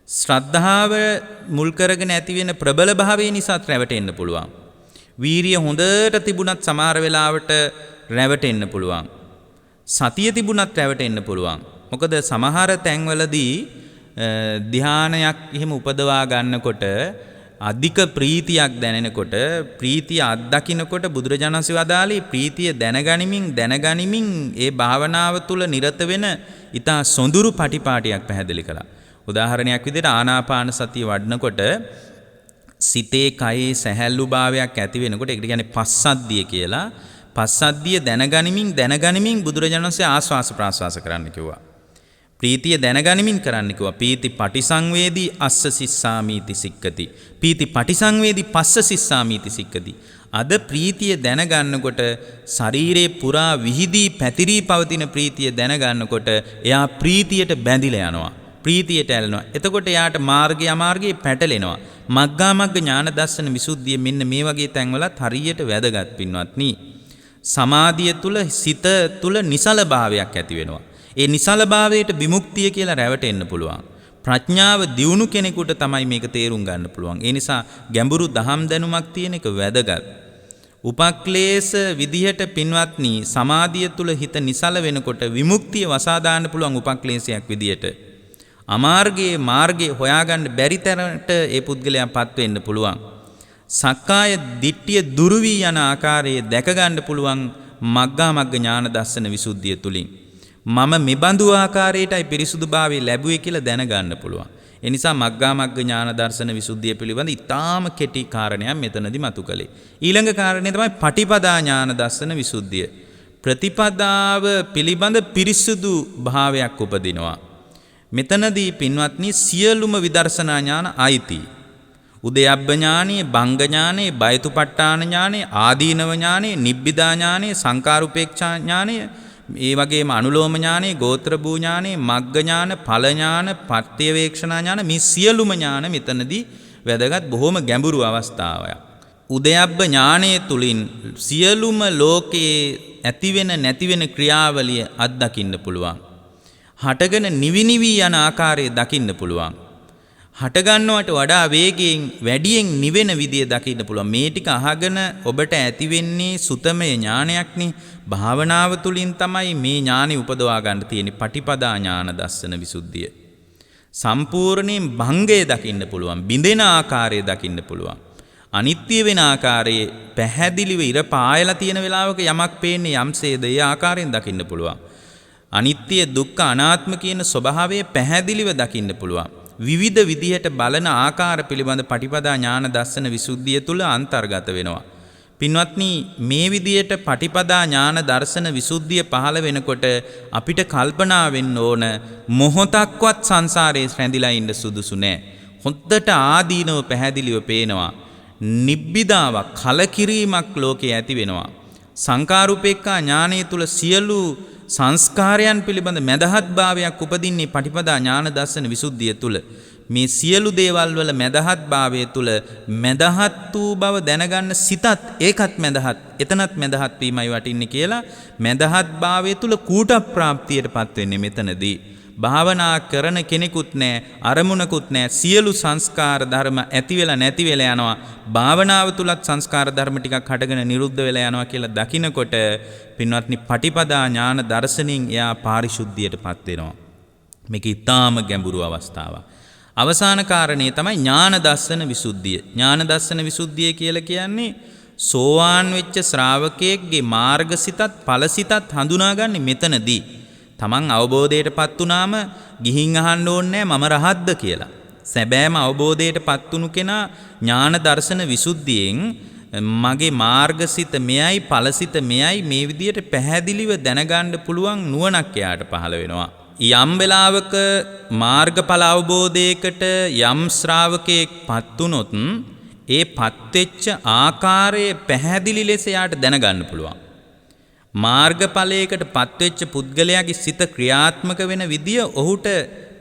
ශ්‍රද්ධාව මුල් කරගෙන ඇති වෙන ප්‍රබල භාවය නිසාත් රැවටෙන්න පුළුවන්. වීරිය හොඳට තිබුණත් සමහර වෙලාවට රැවටෙන්න පුළුවන්. සතිය තිබුණත් රැවටෙන්න පුළුවන්. මොකද සමහර තැන්වලදී ධ්‍යානයක් එහෙම උපදවා ගන්නකොට අධික ප්‍රීතියක් දැනෙනකොට, ප්‍රීතිය අත්දකින්නකොට බුදුරජාණන් වහන්සේ වදාළේ ප්‍රීතිය දැනගනිමින් ඒ භාවනාව තුළ නිරත වෙන ඊට සොඳුරු පටිපාටියක් පැහැදිලි කළා. උදාහරණයක් විදිහට ආනාපාන සතිය වඩනකොට සිතේ කයේ සැහැල්ලු භාවයක් ඇති වෙනකොට ඒකට කියන්නේ පස්සද්ධිය කියලා. පස්සද්ධිය දැනගනිමින් බුදුරජාණන් වහන්සේ ආස්වාස ප්‍රාස්වාස කරන්න කිව්වා. ප්‍රීතිය දැනගනිමින් කරන්න කිව්වා. පීති පටිසංවේදී අස්ස සිස්සාමීති සික්කති. පීති පටිසංවේදී පස්ස සිස්සාමීති සික්කති. අද ප්‍රීතිය දැනගන්නකොට ශරීරේ පුරා විහිදී පැතිරී පවතින ප්‍රීතිය දැනගන්නකොට එයා ප්‍රීතියට බැඳිලා යනවා. ප්‍රීතියට ඇලෙනවා. එතකොට එයාට මාර්ගය අමාර්ගයේ පැටලෙනවා. මග්ගා මග්ග ඥාන දර්ශන විසුද්ධිය මෙන්න මේ වගේ තැන්වලත් හරියට වැදගත් පින්වත්නි. සමාධිය තුල සිත තුල නිසල භාවයක් ඇති වෙනවා. ඒ නිසලභාවයට විමුක්තිය කියලා රැවටෙන්න පුළුවන්. ප්‍රඥාව දියුණු කෙනෙකුට තමයි මේක තේරුම් ගන්න පුළුවන්. ඒ නිසා ගැඹුරු දහම් දැනුමක් තියෙන එක වැදගත්. උපක්ලේශ විදිහට පින්වත්නි සමාධිය තුල හිත නිසල වෙනකොට විමුක්තිය වසා දාන්න පුළුවන් උපක්ලේශයක් විදිහට. අමාර්ගයේ මාර්ගයේ හොයාගන්න බැරි තරමට ඒ පුද්ගලයාපත් වෙන්න පුළුවන්. සක්කාය දිට්ඨිය දුරු වී යන ආකාරයේ දැක ගන්න පුළුවන් මග්ගා මග්ග ඥාන දර්ශන විසුද්ධිය තුලින්. මම මෙබඳු ආකාරයටයි පිරිසුදුභාවය ලැබුවේ කියලා දැනගන්න පුළුවන්. ඒ නිසා මග්ගා මග්ග ඥාන දර්ශන විසුද්ධිය පිළිබඳ ඉතාම කෙටි කාරණයක් මෙතනදී මතු කළේ. ඊළඟ කාරණේ තමයි පටිපදා ඥාන දර්ශන විසුද්ධිය. ප්‍රතිපදාව පිළිබඳ පිරිසුදු භාවයක් උපදිනවා. මෙතනදී පින්වත්නි සියලුම විදර්ශනා ඥාන අයිති. උදයබ්බ ඥානෙ, භංග ඥානෙ, බයතුපට්ඨාන ඥානෙ, ආදීනව ඥානෙ, නිබ්බිදා ඥානෙ, සංකාරුපේක්ෂා ඥානෙ, ඒ වගේම අනුලෝම ඥානෙ, ගෝත්‍ර භූ ඥානෙ, මග්ග ඥාන, ඵල ඥාන, පත්‍යවේක්ෂණ ඥාන මේ සියලුම ඥාන මෙතනදී වැදගත් බොහොම ගැඹුරු අවස්ථාවක්. උදයබ්බ ඥානයේ තුලින් සියලුම ලෝකයේ ඇතිවෙන නැතිවෙන ක්‍රියාවලිය අත්දකින්න පුළුවන්. හටගෙන නිවිනිවි යන ආකාරය දකින්න පුළුවන්. හටගන්නවට වඩා වේගයෙන් වැඩියෙන් නිවෙන විදිය දකින්න පුළුවන්. මේ ටික අහගෙන ඔබට ඇතිවෙන්නේ සුතමය ඥානයක්නේ. භාවනාව තුලින් තමයි මේ ඥානෙ උපදවා ගන්න තියෙන්නේ. පටිපදා ඥාන දර්ශන විසුද්ධිය. සම්පූර්ණයෙන් භංගය දකින්න පුළුවන්. බිඳෙන ආකාරය දකින්න පුළුවන්. අනිත්‍ය වෙන ආකාරයේ පැහැදිලිව ඉර පායලා තියෙන වෙලාවක යමක් පේන්නේ යම්සේද ඒ ආකාරයෙන් දකින්න පුළුවන්. අනිත්‍ය දුක්ඛ අනාත්ම කියන ස්වභාවය පැහැදිලිව දකින්න පුළුවන්. විවිධ විදිහට බලන ආකාර පිළිබඳ පටිපදා ඥාන දර්ශන විසුද්ධිය තුල අන්තර්ගත වෙනවා. පින්වත්නි මේ විදිහට පටිපදා ඥාන දර්ශන විසුද්ධිය පහළ වෙනකොට අපිට කල්පනා වෙන්න ඕන මොහොතක්වත් සංසාරේ රැඳිලා ඉන්න සුදුසු නෑ. හොද්දට ආදීනව පැහැදිලිව පේනවා. නිබ්බිදාවක් කලකිරීමක් ලෝකේ ඇති වෙනවා. සංකාරුපේක්ඛා ඥානයේ තුල සියලු සංස්කාරයන් පිළිබඳ මදහත් භාවයක් උපදින්නේ පටිපදා ඥාන දර්ශන විසුද්ධිය තුල. මේ සියලු දේවල් වල මදහත් භාවය තුල මදහත් වූ බව දැනගන්න සිතත් ඒකත් මදහත් එතනත් මදහත් වීමයි වටින්නේ කියලා මදහත් භාවය තුල කූට ප්‍රාප්තියටපත් වෙන්නේ මෙතනදී. භාවනා කරන කෙනෙකුත් නැහැ, අරමුණකුත් නැහැ. සියලු සංස්කාර ධර්ම ඇති වෙලා නැති වෙලා යනවා. භාවනාව තුලත් සංස්කාර ධර්ම ටිකක් හටගෙන නිරුද්ධ වෙලා යනවා කියලා දකිනකොට පින්වත්නි පටිපදා ඥාන දර්ශනින් එයා පාරිශුද්ධියටපත් වෙනවා. මේක ඊටාම ගැඹුරු අවස්ථාවක්. අවසාන කාරණේ තමයි ඥාන දර්ශන විසුද්ධිය. ඥාන දර්ශන විසුද්ධිය කියලා කියන්නේ සෝවාන් වෙච්ච ශ්‍රාවකයෙක්ගේ මාර්ගසිතත් ඵලසිතත් හඳුනාගන්නේ මෙතනදී. තමන් අවබෝධයටපත් වුණාම ගිහින් අහන්න ඕනේ මම රහත්ද කියලා. සැබෑම අවබෝධයටපත් වුණු කෙනා ඥාන දර්ශන විසුද්ධියෙන් මගේ මාර්ගසිත මෙයයි ඵලසිත මෙයයි මේ විදියට පැහැදිලිව දැනගන්න පුළුවන් නුවණක් එයාට පහළ වෙනවා. යම් වෙලාවක මාර්ගඵල අවබෝධයකට යම් ශ්‍රාවකයෙක්පත් වුණොත් ඒ පත්වෙච්ච ආකාරයේ පැහැදිලි ලෙස එයාට දැනගන්න පුළුවන්. මාර්ගඵලයකට පත්වෙච්ච පුද්ගලයාගේ සිත ක්‍රියාත්මක වෙන විදිය ඔහුට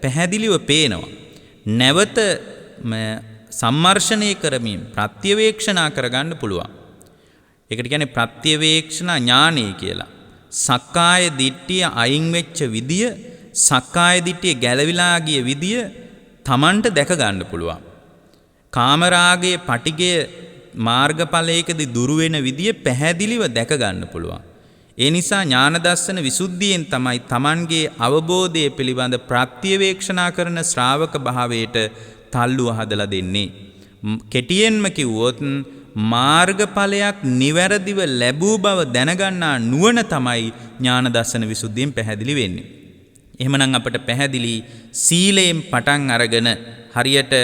පැහැදිලිව පේනවා. නැවත සම්මර්ෂණය කරමින් ප්‍රත්‍යවේක්ෂණා කරගන්න පුළුවන්. ඒකට කියන්නේ ප්‍රත්‍යවේක්ෂණ ඥානය කියලා. සක්කාය දිට්ඨිය අයින් වෙච්ච විදිය, සක්කාය දිට්ඨිය ගැලවිලා ගිය විදිය Tamanට දැක ගන්න පුළුවන්. කාමරාගයේ පටිගය මාර්ගඵලයකදී දුරු වෙන විදිය පැහැදිලිව දැක ගන්න පුළුවන්. ඒ නිසා ඥාන දර්ශන විසුද්ධියෙන් තමයි Tamanගේ අවබෝධය පිළිබඳ ප්‍රත්‍යවේක්ෂණා කරන ශ්‍රාවක භාවයට තල්ලුව හදලා දෙන්නේ. කෙටියෙන්ම කිව්වොත් මාර්ගඵලයක් නිවැරදිව ලැබූ බව දැනගන්නා නුවණ තමයි ඥාන දර්ශන විසුද්ධියෙන් පැහැදිලි වෙන්නේ. එහෙමනම් අපට පැහැදිලි සීලයෙන් පටන් අරගෙන හරියට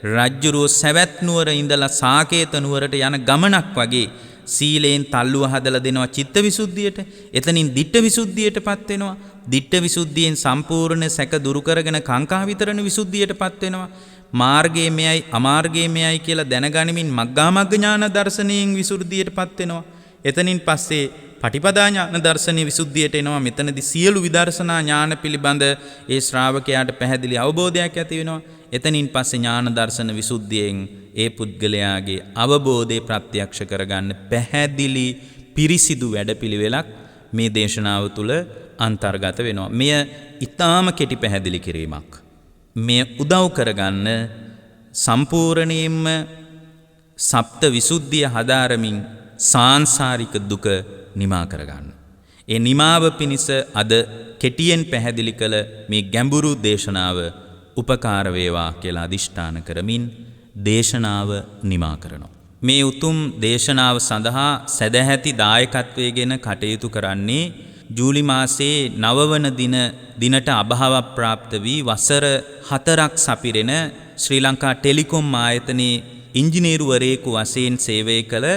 රජ්ජුරුව සවැත් නුවර ඉඳලා සාකේත නුවරට යන ගමනක් වගේ සීලයෙන් තල්ලුව හදලා දෙනවා චිත්ත විසුද්ධියට. එතනින් දිට්ඨ විසුද්ධියටපත් වෙනවා. දිට්ඨ විසුද්ධියෙන් සම්පූර්ණ සැක දුරු කරගෙන කාංකා විතරණ විසුද්ධියටපත් වෙනවා. මාර්ගයේ මෙයයි අමාර්ගයේ මෙයයි කියලා දැනගනිමින් මග්ගා මග්ග ඥාන දර්ශනයෙන් විසුද්ධියටපත් වෙනවා. එතනින් පස්සේ පටිපදා ඥාන දර්ශනීය විසුද්ධියට එනවා. මෙතනදී සියලු විදර්ශනා ඥාන පිළිබඳ ඒ ශ්‍රාවකයාට පැහැදිලි අවබෝධයක් ඇති වෙනවා. එතනින් පස්සේ ඥාන දර්ශන විසුද්ධියෙන් ඒ පුද්ගලයාගේ අවබෝධය ප්‍රත්‍යක්ෂ කරගන්න පැහැදිලි පිරිසිදු වැඩපිළිවෙලක් මේ දේශනාව තුළ අන්තර්ගත වෙනවා. මෙය ඊටාම කෙටි පැහැදිලි කිරීමක්. මෙය උදව් කරගන්න සම්පූර්ණයෙන්ම සප්ත විසුද්ධිය හදාරමින් සාංසාරික දුක නිමා කරගන්න. ඒ නිමාව පිණිස අද කෙටියෙන් පැහැදිලි කළ මේ ගැඹුරු දේශනාව උපකාර වේවා කියලා අදිෂ්ඨාන කරමින් දේශනාව නිමා කරනවා. මේ උතුම් දේශනාව සඳහා සදැහැති දායකත්වයේගෙන කටයුතු කරන්නේ ජූලි මාසයේ 9 වන දිනට අභාව ප්‍රාප්ත වී වසර 4ක් සපිරෙන ශ්‍රී ලංකා ටෙලිකොම් ආයතනයේ ඉංජිනේරුවරයෙකු වශයෙන් සේවය කළ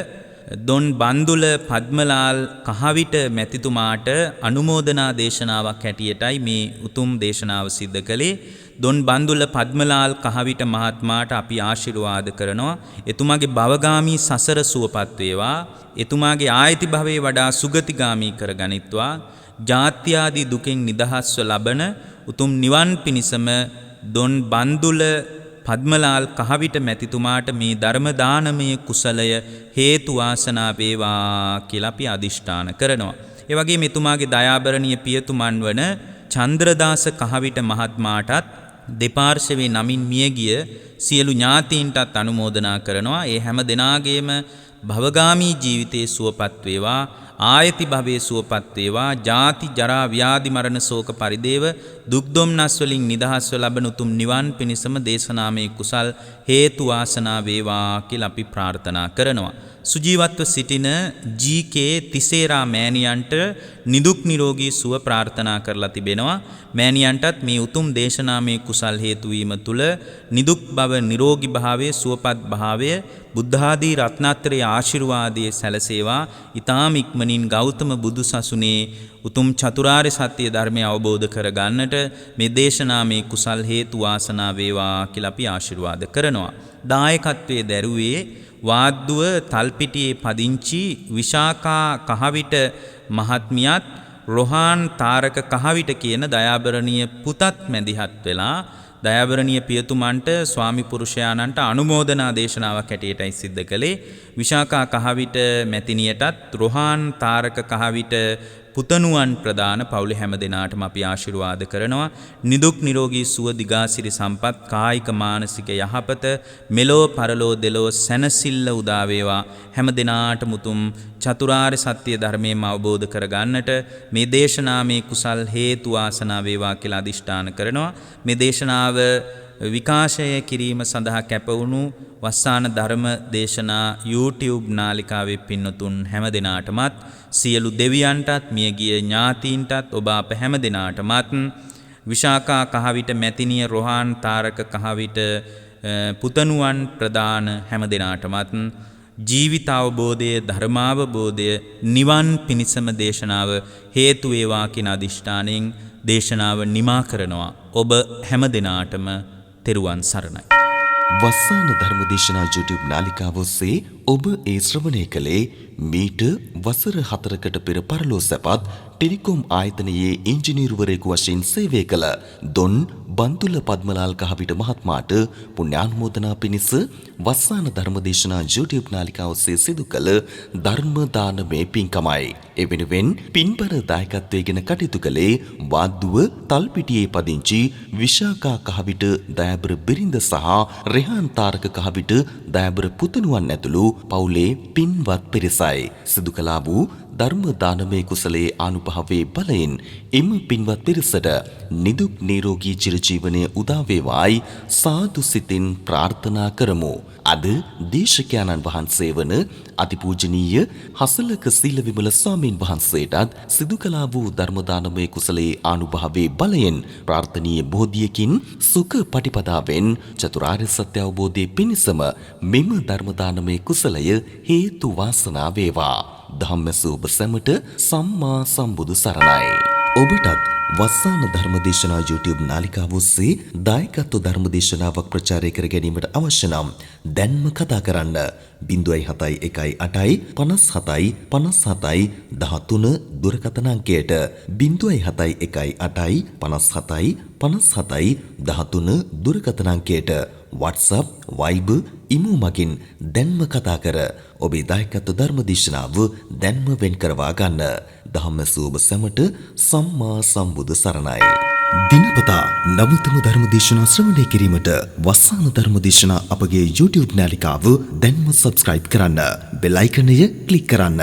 දොන් බන්දුල පද්මලාල් කහවිට මැතිතුමාට අනුමෝදනා දේශනාවක් හැටියටයි මේ උතුම් දේශනාව සිද්ධ කළේ. දොන් බන්දුල පද්මලාල් කහවිට මහත්මයාට අපි ආශිර්වාද කරනවා. එතුමාගේ භවගාමී සසර සුවපත් වේවා. එතුමාගේ ආයති භවයේ වඩා සුගතිගාමී කරගනිත්වා. ජාත්‍යාදී දුකෙන් නිදහස්ව ලබන උතුම් නිවන් පිණිසම දොන් බන්දුල පද්මලාල් කහවිට මැතිතුමාට මේ ධර්ම දානමය කුසලය හේතු වාසනා වේවා කියලා අපි අදිෂ්ඨාන කරනවා. ඒ වගේම එතුමාගේ දයාබරණීය පියතුමන් වන චන්ද්‍රදාස කහවිට මහත්මයාටත් දෙපාර්ශවයේ නමින් මියගිය සියලු ඥාතීන්ටත් අනුමෝදනා කරනවා. ඒ හැම දෙනාගේම භවගාමී ජීවිතයේ සුවපත් වේවා. ආයති භවයේ සුවපත් වේවා. ජාති ජරා ව්‍යාධි මරණ ශෝක පරිදේව දුක් දුම්නස් වලින් නිදහස්ව ලබන උතුම් නිවන් පිණිසම දේශනාමය කුසල් හේතු වාසනා වේවා කියලා අපි ප්‍රාර්ථනා කරනවා. සුජීවත්ව සිටින ජී.කේ. තිසේරා මෑණියන්ට නිදුක් නිරෝගී සුව ප්‍රාර්ථනා කරලා තිබෙනවා. මෑණියන්ටත් මේ උතුම් දේශනාමය කුසල් හේතු වීම තුල නිදුක් බව නිරෝගී භාවයේ සුවපත් භාවය බුද්ධ ආදී රත්නත්‍රයේ ආශිර්වාදයේ සැලසේවා. ඊ타ම ඉක්මනින් ගෞතම බුදු සසුනේ උතුම් චතුරාර්ය සත්‍ය ධර්මය අවබෝධ කරගන්නට මේ දේශනාමය කුසල් හේතු වාසනා වේවා කියලා අපි ආශිර්වාද කරනවා. දායකත්වයේ දැරුවේ වාද්දුව තල්පිටියේ පදිංචි විශාකා කහවිට මහත්මියත් රොහාන් තාරක කහවිට කියන දයාබරණීය පුතත් මැදිහත් වෙලා දයාබරණීය පියතුමන්ට ස්වාමි පුරුෂයාණන්ට අනුමෝදනා දේශනාවක් හැටියටයි සිද්ධ කළේ. විශාකා කහවිට මැතිණියටත් රොහාන් තාරක කහවිට පුතණුවන් ප්‍රදාන පවුලේ හැම දෙනාටම අපි ආශිර්වාද කරනවා. නිදුක් නිරෝගී සුව දිගාසිරි සම්පත් කායික මානසික යහපත මෙලෝ පරලෝ දෙලෝ සැනසෙල්ල උදා වේවා. හැම දෙනාටම උතුම් චතුරාර්ය සත්‍ය ධර්මයම අවබෝධ කරගන්නට මේ දේශනාමේ කුසල් හේතු වාසනා වේවා කියලා අදිෂ්ඨාන කරනවා. මේ දේශනාව විකාශය කිරීම සඳහා කැපවුණු වස්සාන ධර්ම දේශනා YouTube නාලිකාවේ පින්නතුන් හැම දෙනාටමත් සියලු දෙවියන්ටත් මියගිය ඥාතීන්ටත් ඔබ අප හැම දෙනාටමත් විශාකා කහවිට මැතිණිය රොහාන් තාරක කහවිට පුතණුවන් ප්‍රදාන හැම දෙනාටමත් ජීවිත අවබෝධය ධර්මාවබෝධය නිවන් පිණිසම දේශනාව හේතු වේවා කියන අදිෂ්ඨානයෙන් දේශනාව නිමා කරනවා. ඔබ හැම දෙනාටම තෙරුවන් සරණයි. වස්සාන ධර්මදේශනා YouTube නාලිකාව ඔස්සේ ඔබ ඒ ශ්‍රවණය කළේ මීට වසර 4කට පෙර පරලෝ සැපත් ටෙලිකොම් ආයතනයේ ඉංජිනේරුවරයෙකු වශයෙන් සේවය කළ දොන් බන්දුල පද්මලාල් කහවිට මහත්මයාට පුණ්‍යානුමෝදනා පිණිස වස්සාන ධර්මදේශනා YouTube නාලිකාව ඔස්සේ සිදු කළ ධර්ම දානමය පින්කමයි. ඒ වෙනුවෙන් පින්බර දායකත්වයෙන් කටයුතු කළේ වාද්දුව තල්පිටියේ පදිංචි විශාකා කහවිට දයාබර බිරිඳ සහ රෙහාන් තාරක කහවිට දයාබර පුතණුවන් ඇතුළු පවුලේ පින්වත් පිරිසයි. සිදු කළා වූ ධර්ම දානමය කුසලයේ ආනුභාවයේ බලයෙන් එම පින්වත් පිරිසට නිදුක් නිරෝගී චිරජීවනය උදා වේවායි සාදු සිතින් ප්‍රාර්ථනා කරමු. අද දේශකයන්න් වහන්සේ වන අතිපූජනීය හසලක සීලවිමල ස්වාමීන් වහන්සේටත් සිදු කළා වූ ධර්ම දානමය කුසලයේ ආනුභාවයේ බලයෙන් ප්‍රාර්ථනීය බෝධියකින් සුඛ පටිපදාවෙන් චතුරාර්ය සත්‍ය අවබෝධයේ පිණිසම මෙම ධර්ම දානමය කුසලය හේතු වාසනා වේවා. ධම්මසූ ඔබ සැමට සම්මා සම්බුදු සරණයි. ඔබටත් වස්සාන ධර්මදේශනා YouTube නාලිකාව ඔස්සේ දායකත්ව ධර්මදේශනාවක් ප්‍රචාරය කර ගැනීමට අවශ්‍ය නම් දැන්ම කතා කරන්න 071 57 57 13 දුරකථන අංකයට 071 57 57 13 දුරකථන අංකයට WhatsApp, Viber, ඊමෝ මගින් දැන්ම කතා කර ඔබේ දායකත්ව ධර්ම දේශනාව දැන්ම වෙන් කරවා ගන්න. ධම්ම සුවබ සැමට සම්මා සම්බුදු සරණයි. දිනපතා නවතම ධර්ම දේශනා ශ්‍රවණය කිරීමට වස්සාන ධර්ම දේශනා අපගේ YouTube නාලිකාව දැන්ම subscribe කරන්න. බෙල් අයිකනය ක්ලික් කරන්න.